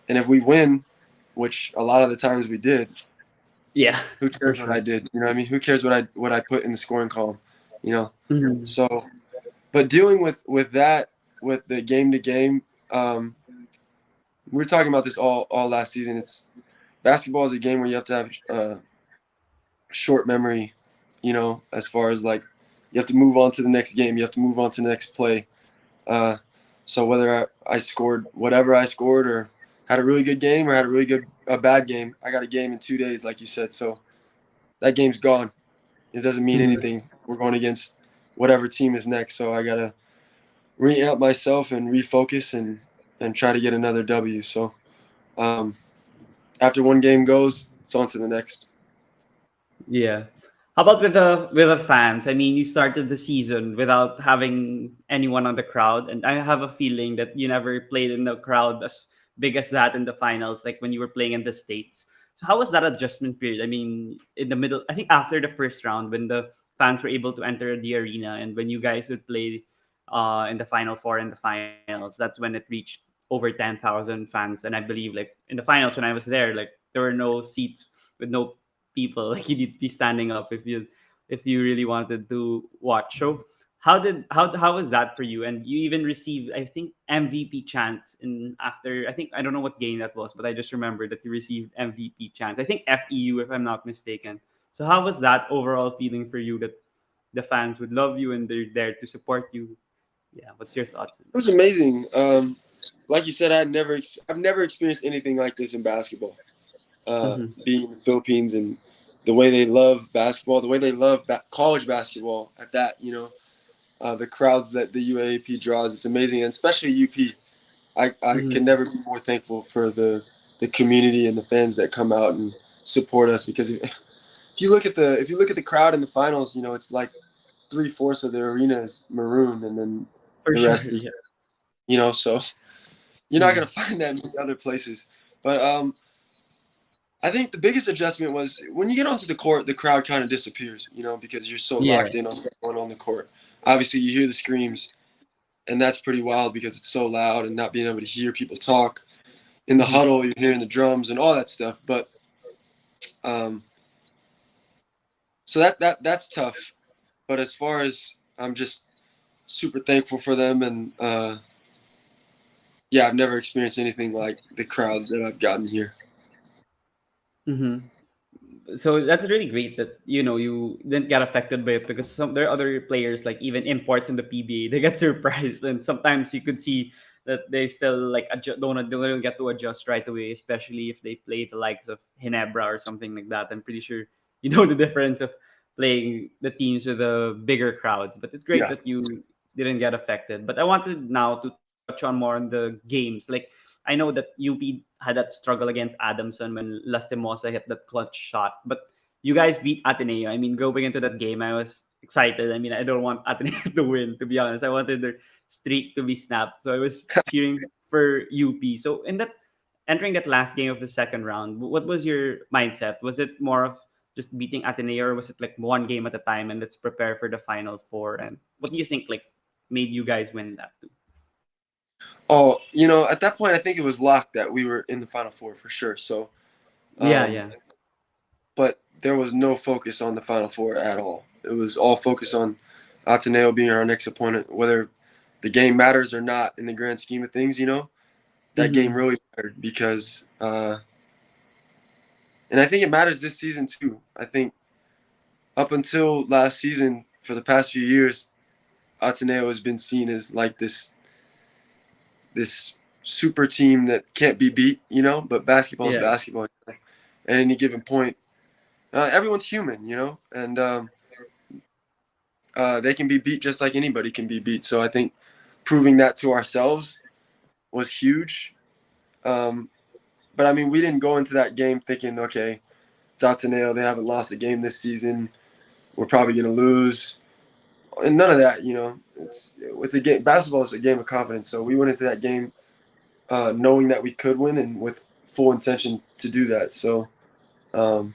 And if we win, which a lot of the times we did, Yeah. who For cares what I sure. did? You know what I mean? Who cares what I put in the scoring column? You know. Mm-hmm. So, but dealing with that, with the game to game, we were talking about this all last season. It's basketball is a game where you have to have short memory. As far as like you have to move on to the next game, you have to move on to the next play. Uh, so whether I scored whatever I scored or had a really good game or had a bad game, I got a game in 2 days, like you said. So that game's gone. It doesn't mean Mm-hmm. anything. We're going against whatever team is next. So I gotta re-amp myself and refocus and try to get another W. So um, after one game goes, it's on to the next. Yeah. How about with the fans? I mean, you started the season without having anyone on the crowd, and I have a feeling that you never played in the crowd as big as that in the finals, like when you were playing in the States. So how was that adjustment period? I mean, in the middle, I think after the first round, when the fans were able to enter the arena, and when you guys would play in the final four and the finals, that's when it reached over 10,000 fans. And I believe, like, in the finals when I was there, like, there were no seats with no people. Like, you need to be standing up if you really wanted to watch. So how was that for you? And you even received, I think, MVP chants in after, I think, I don't know what game that was, but I just remember that you received MVP chants. I think FEU, if I'm not mistaken. So how was that overall feeling for you, that the fans would love you and they're there to support you? Yeah, what's your thoughts on It was amazing. Like you said, I've never experienced anything like this in basketball. that? Mm-hmm. Being in the Philippines and the way they love basketball, the way they love college basketball at that, the crowds that the UAAP draws, it's amazing, and especially UP. I can Mm-hmm. never be more thankful for the community and the fans that come out and support us because if you look at the crowd in the finals, it's like 3/4 of the arena is maroon, and then For the sure. rest is Yeah. so you're not Mm-hmm. gonna find that in other places. But I think the biggest adjustment was when you get onto the court, the crowd kind of disappears, because you're so Yeah. locked in on what's going on the court. Obviously, you hear the screams, and that's pretty wild because it's so loud and not being able to hear people talk. In the Mm-hmm. huddle, you're hearing the drums and all that stuff. But um, so that's tough. But as far as I'm just super thankful for them, and yeah, I've never experienced anything like the crowds that I've gotten here. Mm-hmm. So that's really great that you didn't get affected by it, because there are other players, like even imports in the PBA, they get surprised, and sometimes you could see that they still like don't get to adjust right away, especially if they play the likes of Hinebra or something like that. I'm pretty sure you know the difference of playing the teams with the bigger crowds, but it's great Yeah. that you didn't get affected. But I wanted now to touch on more on the games. Like, I know that UP had that struggle against Adamson when Lastimosa hit that clutch shot, but you guys beat Ateneo. I mean, going into that game, I was excited. I mean, I don't want Ateneo to win, to be honest. I wanted their streak to be snapped, so I was cheering for UP. So in that entering that last game of the second round, what was your mindset? Was it more of just beating Ateneo, or was it like one game at a time and let's prepare for the final four? And what do you think like made you guys win that too? Oh, at that point, I think it was locked that we were in the Final Four for sure. So, Yeah, um, yeah. but there was no focus on the Final Four at all. It was all focused on Ateneo being our next opponent, whether the game matters or not in the grand scheme of things. That game Mm-hmm. really mattered because, and I think it matters this season too. I think up until last season, for the past few years, Ateneo has been seen as like this super team that can't be beat. But basketball is Yeah. basketball. At any given point, everyone's human. And they can be beat just like anybody can be beat. So I think proving that to ourselves was huge. Um, but I mean, we didn't go into that game thinking, okay, it's Ateneo. They haven't lost a game this season. We're probably going to lose. And none of that. It's a game. Basketball is a game of confidence. So we went into that game knowing that we could win and with full intention to do that. So, um,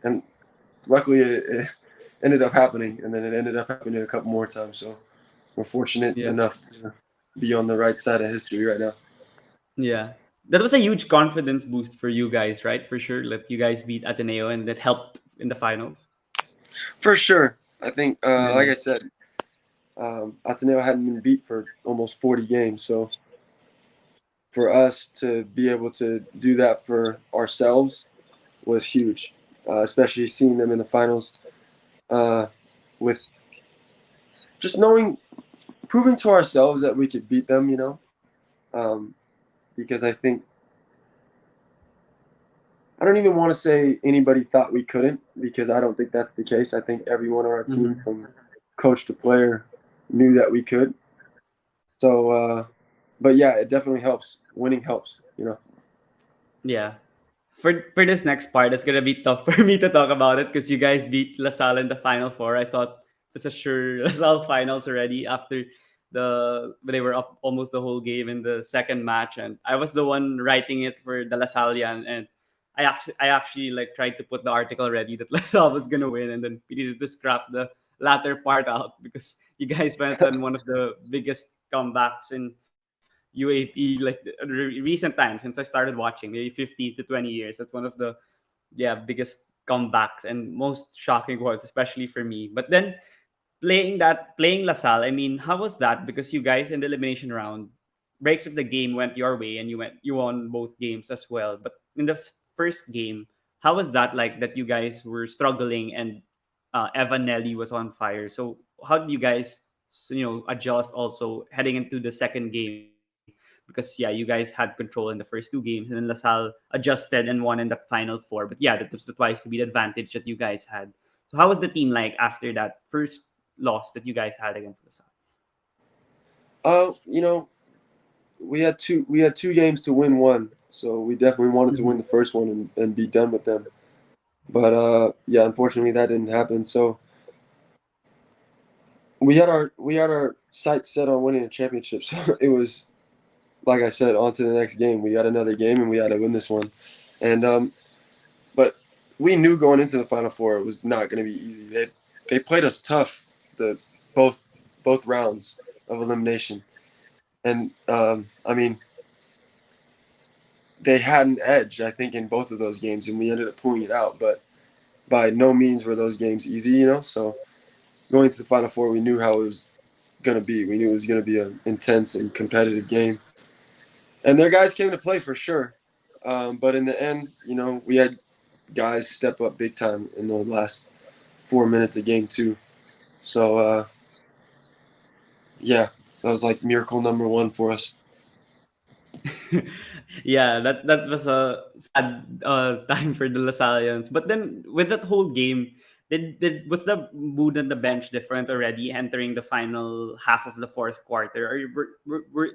and luckily it ended up happening, and then it ended up happening a couple more times. So we're fortunate Yeah. enough to be on the right side of history right now. Yeah. That was a huge confidence boost for you guys, right? For sure. Let you guys beat Ateneo, and that helped in the finals. For sure. I think, like Yeah. I said, Ateneo hadn't been beat for almost 40 games. So for us to be able to do that for ourselves was huge, especially seeing them in the finals uh, with just knowing, proving to ourselves that we could beat them. Um, because I don't even want to say anybody thought we couldn't, because I don't think that's the case. I think everyone on our team, Mm-hmm. from coach to player, knew that we could. So, but yeah, it definitely helps. Winning helps. Yeah. For this next part, it's gonna be tough for me to talk about it because you guys beat LaSalle in the final four. I thought this is sure LaSalle finals already after they were up almost the whole game in the second match, and I was the one writing it for the LaSallian, and I actually like tried to put the article ready that LaSalle was gonna win, and then we needed to scrap the latter part out because you guys went on one of the biggest comebacks in UAP like recent times since I started watching, maybe 15 to 20 years. That's one of the biggest comebacks and most shocking ones, especially for me. But then playing LaSalle, I mean, how was that? Because you guys in the elimination round, breaks of the game went your way and you won both games as well. But in the first game, how was that like that you guys were struggling and Evan Nelly was on fire? So how did you guys adjust also heading into the second game? Because yeah, you guys had control in the first two games, and then LaSalle adjusted and won in the final four. But yeah, that was the twice to be the advantage that you guys had. So how was the team like after that first loss that you guys had against LaSalle? You know, we had two games to win one, so we definitely wanted to Mm-hmm. win the first one and be done with them. But yeah, unfortunately that didn't happen. So we had our sights set on winning a championship. So it was, like I said, on to the next game. We got another game and we had to win this one. And but we knew going into the Final Four it was not going to be easy. They played us tough, the both both rounds of elimination. And I mean, they had an edge, I think, in both of those games, and we ended up pulling it out. But by no means were those games easy. So going to the Final Four, we knew how it was going to be. We knew it was going to be an intense and competitive game. And their guys came to play for sure. But in the end, we had guys step up big time in the last 4 minutes of game two. So yeah, that was like miracle number one for us. Yeah, that was a sad time for the Lasallians. But then with that whole game, did was the mood on the bench different already entering the final half of the fourth quarter? Or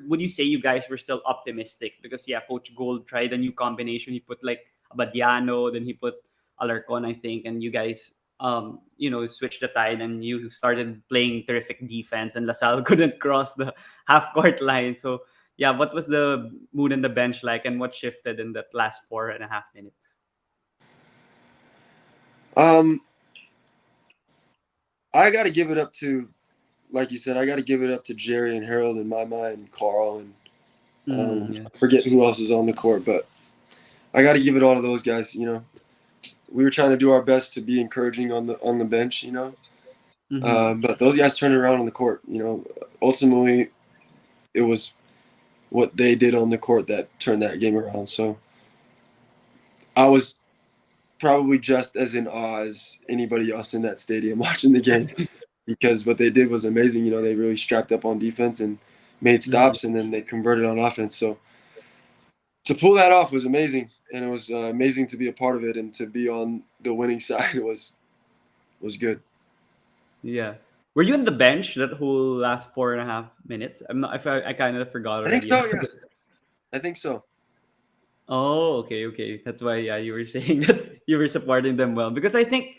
would you say you guys were still optimistic? Because yeah, Coach Gold tried a new combination. He put like Abadiano, then he put Alarcon, I think, and you guys switched the tide and you started playing terrific defense and LaSalle couldn't cross the half court line. So yeah, what was the mood on the bench like, and what shifted in that last 4.5 minutes? Um, I got to give it up to, like you said, I got to give it up to Jerry and Harold in my mind, Carl, and Yeah. I forget who else is on the court, but I got to give it all to those guys. We were trying to do our best to be encouraging on the bench. Mm-hmm. But those guys turned it around on the court. Ultimately, it was what they did on the court that turned that game around. So I was probably just as in awe as anybody else in that stadium watching the game because what they did was amazing. They really strapped up on defense and made Mm-hmm. stops, and then they converted on offense. So to pull that off was amazing, and it was amazing to be a part of it and to be on the winning side was good. Yeah. Were you on the bench that whole last 4.5 minutes? I'm not. I kind of forgot I think already so. about Yeah, it. I think so. Oh, okay, okay. That's why yeah, you were saying that you were supporting them well because I think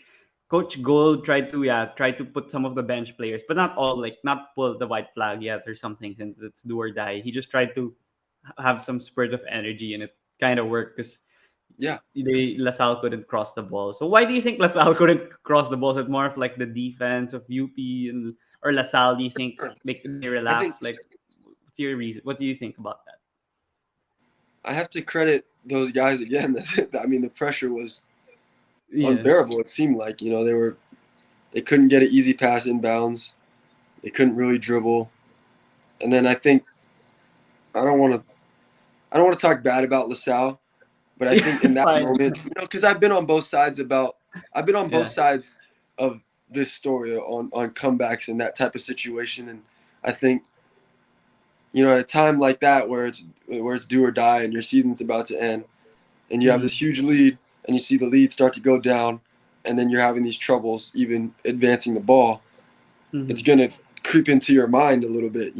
Coach Gold tried to put some of the bench players, but not all. Like not pull the white flag yet or something since it's do or die. He just tried to have some spurt of energy, and it kind of worked because Yeah, LaSalle couldn't cross the ball. So why do you think LaSalle couldn't cross the ball? Is it more of like the defense of UP and or LaSalle? Do you think they I think relax? Like, what's your reason? What do you think about that? I have to credit those guys again. I mean, the pressure was Yeah. unbearable. It seemed like they couldn't get an easy pass inbounds. They couldn't really dribble. And then I think I don't want to I don't want to talk bad about LaSalle, but I Yeah, think in it's that fine. moment, because I've been on both Yeah. sides of this story on comebacks and that type of situation, and I think at a time like that where it's do or die and your season's about to end, and you have Mm-hmm. this huge lead, and you see the lead start to go down, and then you're having these troubles even advancing the ball, it's Mm-hmm. gonna creep into your mind a little bit,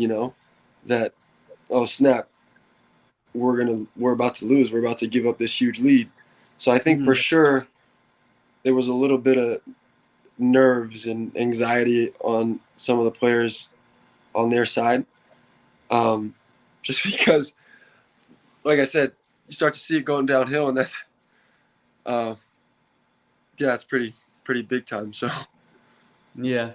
that oh snap, we're about to lose. We're about to give up this huge lead. So I think for Mm-hmm. sure there was a little bit of nerves and anxiety on some of the players on their side, um, just because, like I said, you start to see it going downhill, and that's uh, yeah, it's pretty big time. So Yeah.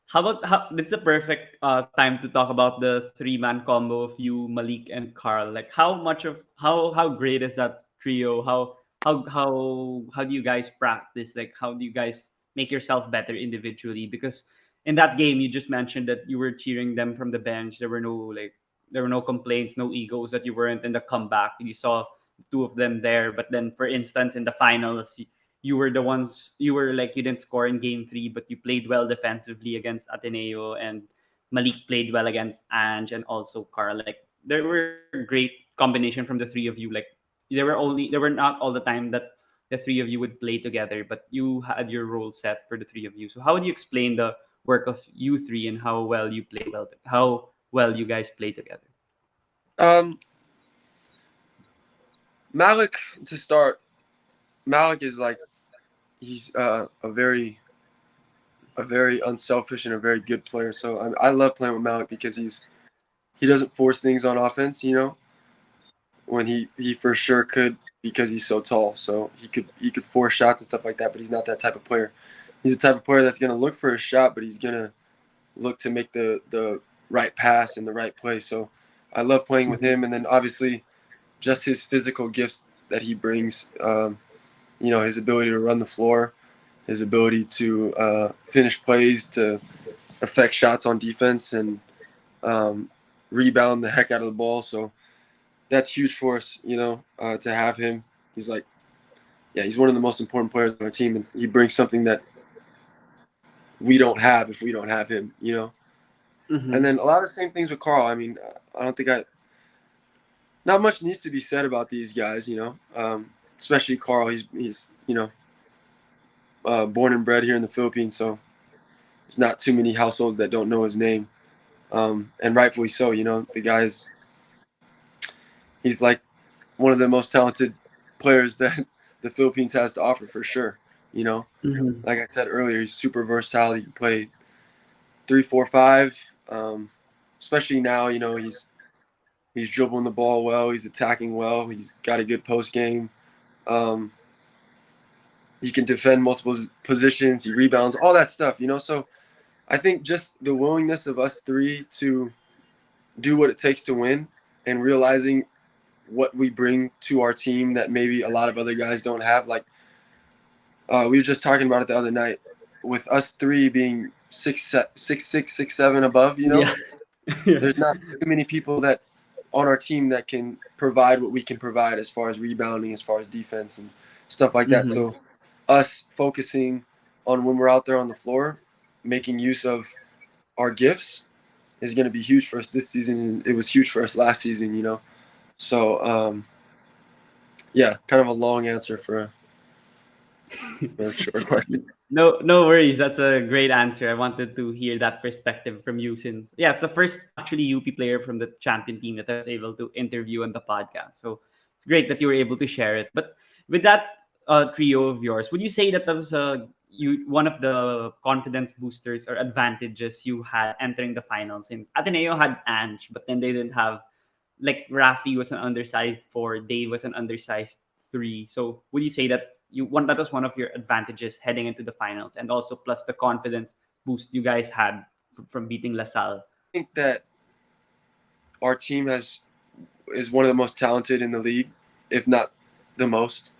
How about how? This is the perfect time to talk about the three-man combo of you, Malik, and Carl. Like, how much of how great is that trio? How do you guys practice? Like, how do you guys make yourself better individually? Because in that game, you just mentioned that you were cheering them from the bench. There were no complaints, no egos that you weren't in the comeback. You saw two of them there, but then, for instance, in the finals, you were the ones you were like you didn't score in game three, but you played well defensively against Ateneo, and Malik played well against Ange and also Carl. Like there were great combination from the three of you. Like there were not all the time that the three of you would play together, but you had your role set for the three of you. So how would you explain the work of you three and how well you guys play together? um, Malik to start. Malik is like he's a very unselfish and a very good player. So I love playing with Malik because he doesn't force things on offense. When he for sure could because he's so tall. So he could force shots and stuff like that. But he's not that type of player. He's the type of player that's gonna look for a shot, but he's gonna look to make the right pass in the right place. So I love playing with Mm-hmm. him, and then obviously just his physical gifts that he brings. His ability to run the floor, his ability to finish plays, to affect shots on defense, and um, rebound the heck out of the ball. So that's huge for us, to have him. He's like, yeah, he's one of the most important players on our team, and he brings something that we don't have if we don't have him. And Mm-hmm. then a lot of the same things with Carl. I mean, I don't think not much needs to be said about these guys. Especially Carl. He's born and bred here in the Philippines, so there's not too many households that don't know his name, and rightfully so. The guy's he's like one of the most talented players that the Philippines has to offer for sure. You know, Mm-hmm. like I said earlier, he's super versatile. He can play 3-4-5, especially now. He's dribbling the ball well. He's attacking well. He's got a good post game. Um, he can defend multiple positions. He rebounds, all that stuff. So I think just the willingness of us three to do what it takes to win, and realizing what we bring to our team that maybe a lot of other guys don't have. Like we were just talking about it the other night, with us three being 6'6", 6'7" above. Yeah. Yeah. There's not too many people that on our team that can provide what we can provide as far as rebounding, as far as defense and stuff like that. Mm-hmm. So us focusing on when we're out there on the floor, making use of our gifts is going to be huge for us this season. It was huge for us last season. So yeah, kind of a long answer for a short question. No, no worries. That's a great answer. I wanted to hear that perspective from you, since it's the first actually UP player from the champion team that I was able to interview on the podcast. So it's great that you were able to share it. But with that trio of yours, would you say that was one of the confidence boosters or advantages you had entering the finals? Since Ateneo had Ange, but then they didn't have, like, Rafi was an undersized 4, Dave was an undersized 3. So would you say that that was one of your advantages heading into the finals, and also plus the confidence boost you guys had from beating LaSalle? I think that our team is one of the most talented in the league, if not the most,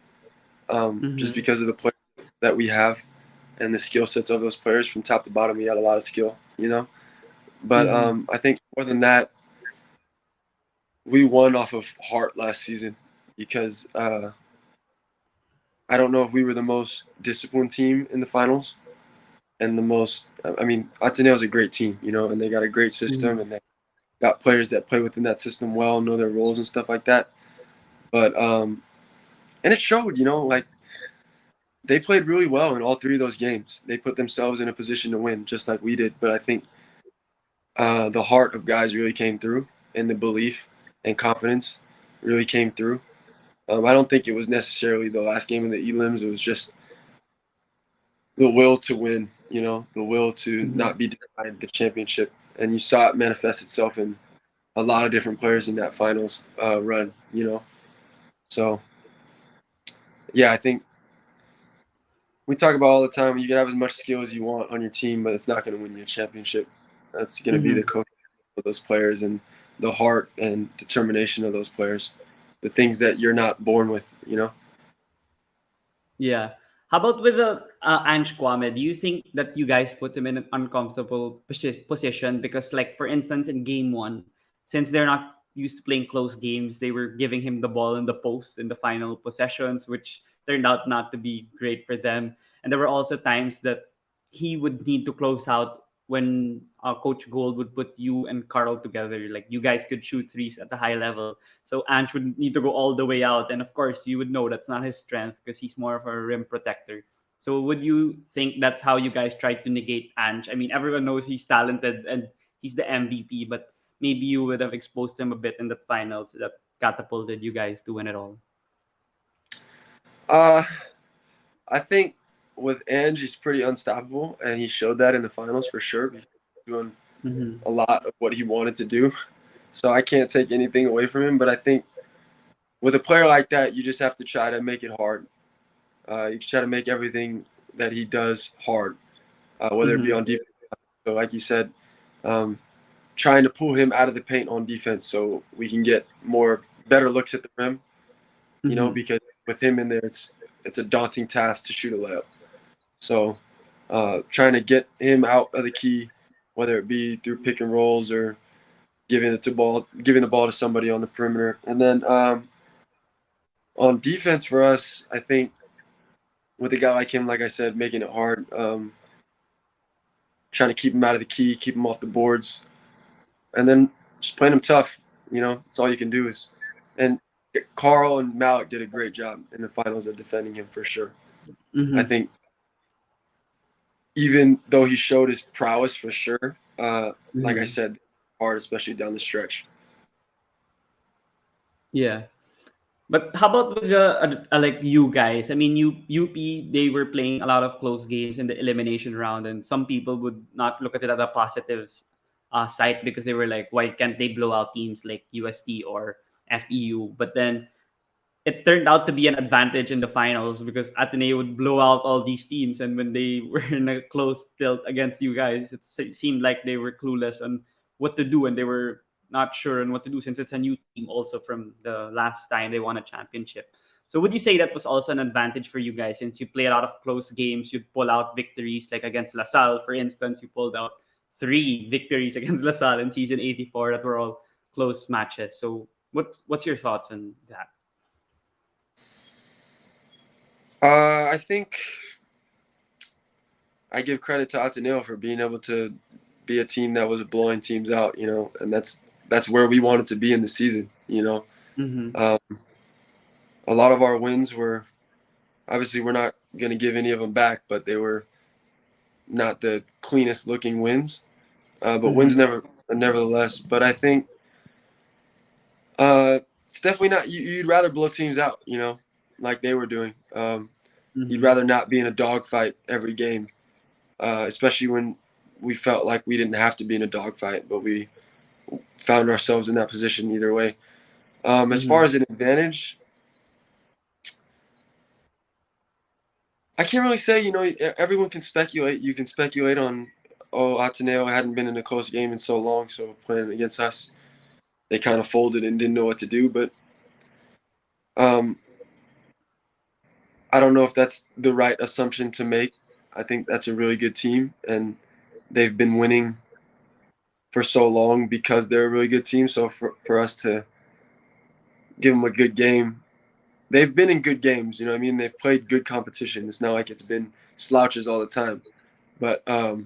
just Mm-hmm. because of the players that we have and the skill sets of those players from top to bottom. We had a lot of skill. But Mm-hmm. I think more than that, we won off of heart last season because I don't know if we were the most disciplined team in the finals and the most. I mean, Ateneo is a great team, and they got a great system, and they got players that play within that system well, know their roles and stuff like that. But and it showed, like they played really well in all three of those games. They put themselves in a position to win, just like we did. But I think the heart of guys really came through, and the belief and confidence really came through. I don't think it was necessarily the last game of the elims. It was just the will to win, the will to Mm-hmm. not be denied the championship. And you saw it manifest itself in a lot of different players in that finals run. So, yeah, I think we talk about all the time, you can have as much skill as you want on your team, but it's not going to win you a championship. That's going to be the Mm-hmm. coach of those players and the heart and determination of those players, the things that you're not born with. Yeah. How about with the Ange Kwame? Do you think that you guys put him in an uncomfortable position? Because, like, for instance, in game one, since they're not used to playing close games, they were giving him the ball in the post in the final possessions, which turned out not to be great for them. And there were also times that he would need to close out when Coach Gold would put you and Carl together. Like, you guys could shoot threes at a high level, so Ange would need to go all the way out. And of course, you would know that's not his strength because he's more of a rim protector. So would you think that's how you guys tried to negate Ange? I mean, everyone knows he's talented and he's the MVP, but maybe you would have exposed him a bit in the finals that catapulted you guys to win it all. Uh, I think with Ange, he's pretty unstoppable, and he showed that in the finals for sure. He's doing Mm-hmm. a lot of what he wanted to do. So I can't take anything away from him, but I think with a player like that, you just have to try to make it hard. You try to make everything that he does hard, whether it be Mm-hmm. on defense. So, like you said, um, trying to pull him out of the paint on defense so we can get better looks at the rim. Mm-hmm. Because with him in there, it's a daunting task to shoot a layup. So, trying to get him out of the key, whether it be through pick and rolls or giving the ball to somebody on the perimeter. And then on defense for us, I think with a guy like him, like I said, making it hard, trying to keep him out of the key, keep him off the boards, and then just playing him tough. That's all you can do is. And Carl and Malik did a great job in the finals of defending him for sure. I Mm-hmm. think even though he showed his prowess for sure, like I Mm-hmm. said, hard, especially down the stretch. Yeah. But how about with like you guys? I mean, UP, they were playing a lot of close games in the elimination round, and some people would not look at it as a positives side because they were like, why can't they blow out teams like UST or FEU? But then it turned out to be an advantage in the finals because Ateneo would blow out all these teams, and when they were in a close tilt against you guys, it seemed like they were clueless on what to do, and they were not sure on what to do since it's a new team also from the last time they won a championship. So would you say that was also an advantage for you guys since you play a lot of close games, you'd pull out victories like against LaSalles, for instance, you pulled out 3 victories against LaSalle in season 84 that were all close matches. So what's your thoughts on that? I think I give credit to Ateneo for being able to be a team that was blowing teams out, and that's where we wanted to be in the season. Mm-hmm. Um, a lot of our wins were obviously we're not going to give any of them back, but they were not the cleanest looking wins, but wins Mm-hmm. nevertheless. But I think it's definitely not. You'd rather blow teams out, like they were doing. You'd Mm-hmm. rather not be in a dogfight every game, especially when we felt like we didn't have to be in a dogfight, but we found ourselves in that position either way. As far Mm-hmm. as an advantage, I can't really say. Everyone can speculate. You can speculate on, oh, Ateneo hadn't been in a close game in so long, so playing against us, they kind of folded and didn't know what to do. But um, I don't know if that's the right assumption to make. I think that's a really good team, and they've been winning for so long because they're a really good team. So for us to give them a good game, they've been in good games. You know what I mean? They've played good competition. It's not like it's been slouches all the time. But so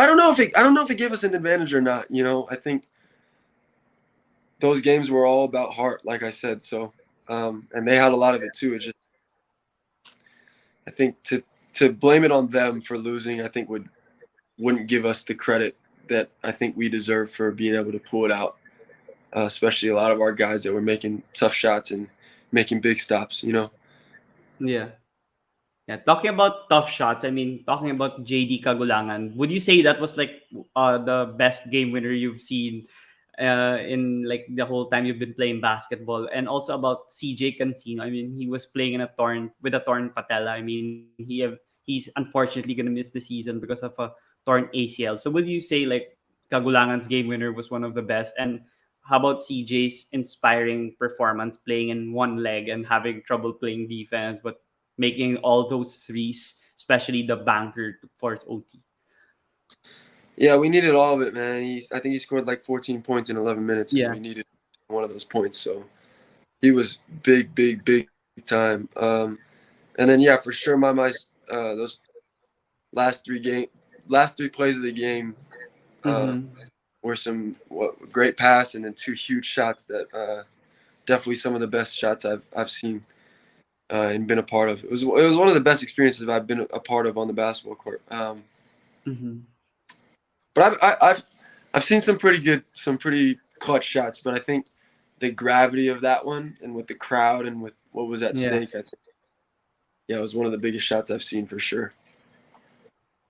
I don't know if it gave us an advantage or not. I think those games were all about heart, like I said. So and they had a lot of it too. It's just I think to blame it on them for losing, I think wouldn't give us the credit that I think we deserve for being able to pull it out. Especially a lot of our guys that were making tough shots and making big stops. Yeah. Yeah. Talking about tough shots, I mean, talking about JD Kagulangan, would you say that was like the best game winner you've seen in like the whole time you've been playing basketball? And also about CJ Cancino. I mean, he was playing in a torn patella. I mean, he's unfortunately gonna miss the season because of a torn ACL. So would you say like Kagulangan's game winner was one of the best? And how about CJ's inspiring performance playing in one leg and having trouble playing defense, but making all those threes, especially the banker to force OT. Yeah, we needed all of it, man. I think he scored like 14 points in 11 minutes, and Yeah. we needed one of those points. So he was big, big, big time. And then yeah, for sure, those last three game, last three plays of the game uh, Mm-hmm. were great pass and then two huge shots that definitely some of the best shots I've seen and been a part of. It was one of the best experiences I've been a part of on the basketball court. Mm-hmm. But I've seen some pretty clutch shots. But I think the gravity of that one and with the crowd and with what was at Yeah. stake, I think yeah, it was one of the biggest shots I've seen for sure.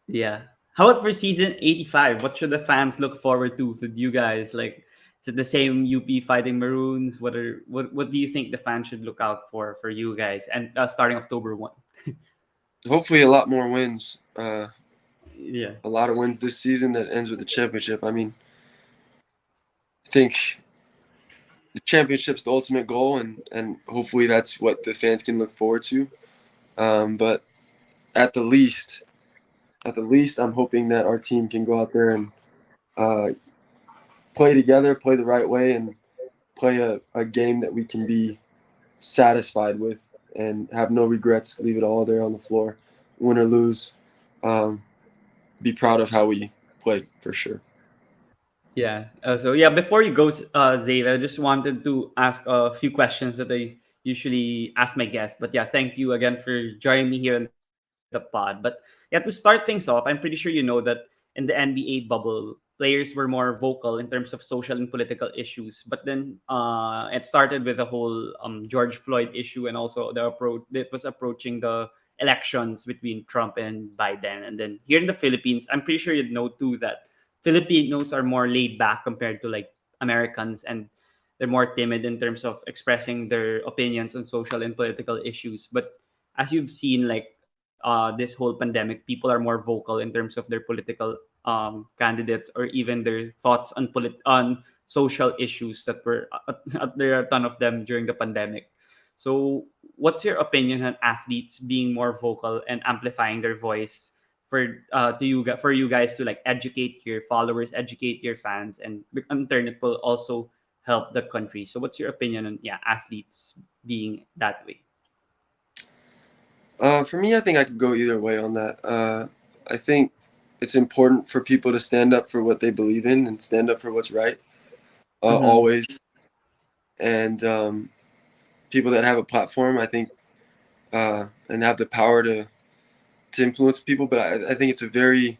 Yeah. How about for season 85? What should the fans look forward to with you guys? Like, is it the same UP Fighting Maroons? What do you think the fans should look out for you guys? And starting October 1. Hopefully, a lot more wins. Yeah. A lot of wins this season that ends with the championship. I mean, I think the championship's the ultimate goal, and hopefully that's what the fans can look forward to. But at the least, I'm hoping that our team can go out there and uh, play together, play the right way, and play a game that we can be satisfied with and have no regrets. Leave it all there on the floor, win or lose. Um, be proud of how we played for sure. Yeah. So yeah, before you go, Zave, I just wanted to ask a few questions that I usually ask my guests. But yeah, thank you again for joining me here in the pod. But yeah, to start things off, I'm pretty sure you know that in the NBA bubble, players were more vocal in terms of social and political issues. But then it started with the whole George Floyd issue, and also the approach that was approaching the elections between Trump and Biden. And then here in the Philippines, I'm pretty sure you'd know too that Filipinos are more laid back compared to like Americans, and they're more timid in terms of expressing their opinions on social and political issues. But as you've seen, like this whole pandemic, people are more vocal in terms of their political candidates, or even their thoughts on on social issues that were there are a ton of them during the pandemic. So, what's your opinion on athletes being more vocal and amplifying their voice for you guys to like educate your followers, educate your fans, and in turn it will also help the country. So, what's your opinion on athletes being that way? For me, I think I could go either way on that. I think it's important for people to stand up for what they believe in and stand up for what's right, Mm-hmm. always. And people that have a platform, I think, and have the power to influence people. But I think it's a very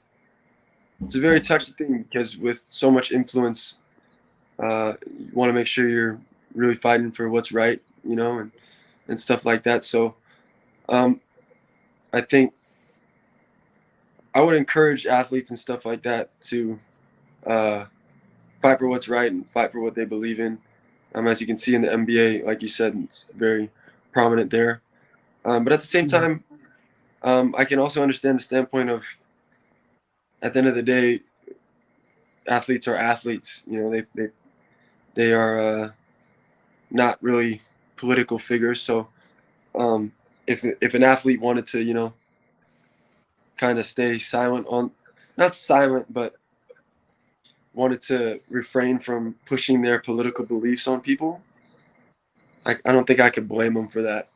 touchy thing because with so much influence, you want to make sure you're really fighting for what's right, and stuff like that. So um, I think I would encourage athletes and stuff like that to uh, fight for what's right and fight for what they believe in. As you can see in the NBA, like you said, it's very prominent there. But at the same Mm-hmm. time, I can also understand the standpoint of, at the end of the day, athletes are athletes. They are not really political figures. So um, if an athlete wanted to, kind of stay silent on, not silent, but wanted to refrain from pushing their political beliefs on people, I don't think I could blame them for that,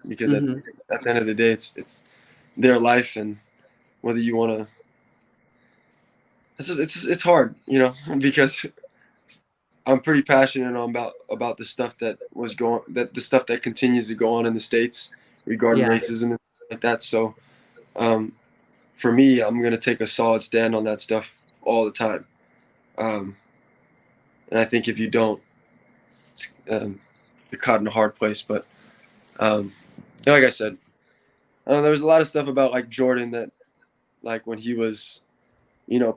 because Mm-hmm. at the end of the day, it's their life, and whether you want to, it's hard, because I'm pretty passionate about the stuff that the stuff that continues to go on in the states regarding Yeah. racism and stuff like that. So um, for me, I'm gonna take a solid stand on that stuff all the time. Um, and I think if you don't, you're caught in a hard place. But um, like I said, there was a lot of stuff about like Jordan that, like when he was,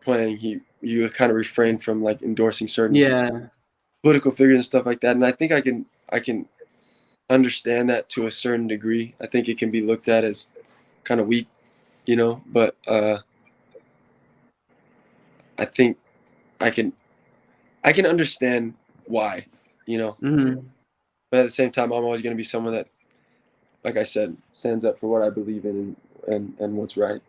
playing, you kind of refrained from like endorsing certain Yeah. political figures and stuff like that. And I think I can understand that to a certain degree. I think it can be looked at as kind of weak, but I think I can I can understand why, you know. Mm-hmm. But at the same time, I'm always going to be someone that, like I said, stands up for what I believe in and what's right.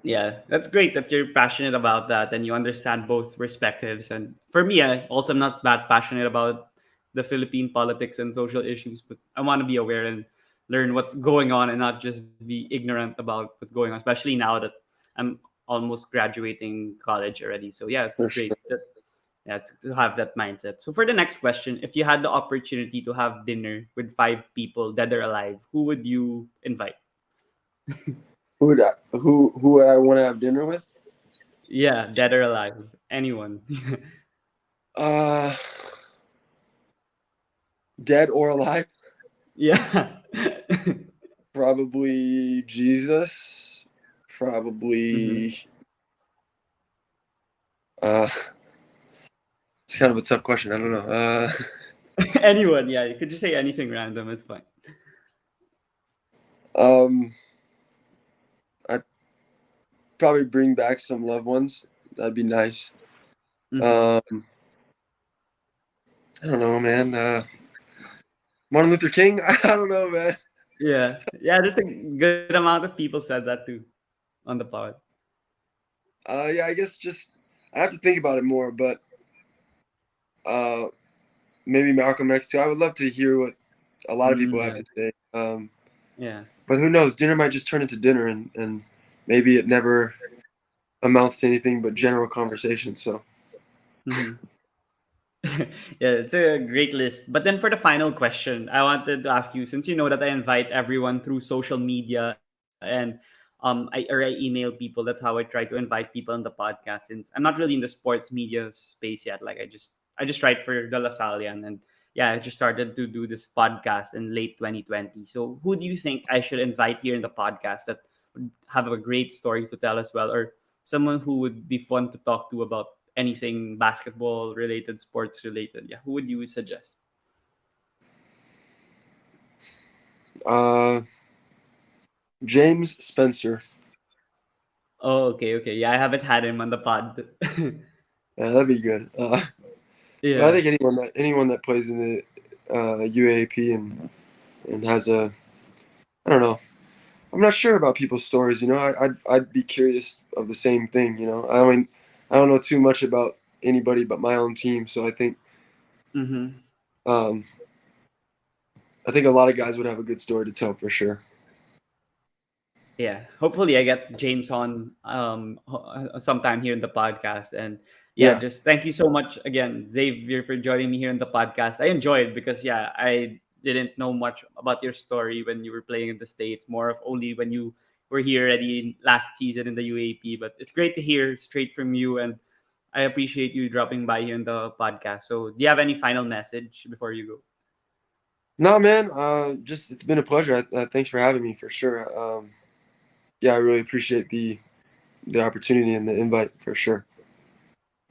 Yeah, that's great that you're passionate about that and you understand both perspectives. And for me, I also am not that passionate about the Philippine politics and social issues, but I want to be aware and learn what's going on and not just be ignorant about what's going on, especially now that I'm almost graduating college already. So yeah, it's For great sure. that it's to have that mindset. So for the next question, if you had the opportunity to have dinner with five people, dead or alive, who would you invite? Who would I want to have dinner with? Yeah, dead or alive, anyone. Uh, dead or alive? Yeah. Probably Jesus. Mhm. Probably. Uh, it's kind of a tough question. I don't know. Anyone, yeah. You could just say anything random. It's fine. Um, I'd probably bring back some loved ones. That'd be nice. Hmm. Um, I don't know, man. Martin Luther King. I don't know, man. Yeah, yeah. Just a good amount of people said that too on the pod. Yeah, I guess just I have to think about it more, but uh, maybe Malcolm X too. I would love to hear what a lot of people have Yeah. to say. Yeah. But who knows? Dinner might just turn into dinner, and maybe it never amounts to anything but general conversation. So, Hmm. Yeah, it's a great list. But then for the final question, I wanted to ask you, since you know that I invite everyone through social media and I email people. That's how I try to invite people on the podcast. Since I'm not really in the sports media space yet, like I just write for the LaSallian, and yeah, I just started to do this podcast in late 2020. So who do you think I should invite here in the podcast that would have a great story to tell as well, or someone who would be fun to talk to about anything basketball related, sports related? Yeah, who would you suggest? uh, James Spencer. Oh, okay, okay. Yeah, I haven't had him on the pod. Yeah, that'd be good. But I Yeah. think anyone that plays in the UAAP and has a I don't know. I'm not sure about people's stories. I'd be curious of the same thing. I don't know too much about anybody but my own team. So Mm-hmm. um, I think a lot of guys would have a good story to tell for sure. Yeah, hopefully I get James on sometime here in the podcast. And yeah, Yeah. just thank you so much again, Xavier, for joining me here in the podcast. I enjoyed because yeah, I didn't know much about your story when you were playing in the States, more of only when you were here already last season in the UAP. But it's great to hear straight from you, and I appreciate you dropping by here in the podcast. So do you have any final message before you go? No, man. Just it's been a pleasure. Thanks for having me for sure. Yeah, I really appreciate the opportunity and the invite for sure.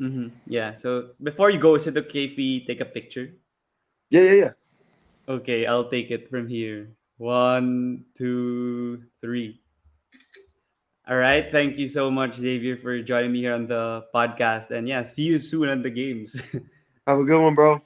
Mm-hmm. Yeah, so before you go, is it okay if we take a picture? Yeah, yeah, yeah. Okay, I'll take it from here. One, two, three. All right. Thank you so much, Xavier, for joining me here on the podcast. And yeah, see you soon on the games. Have a good one, bro.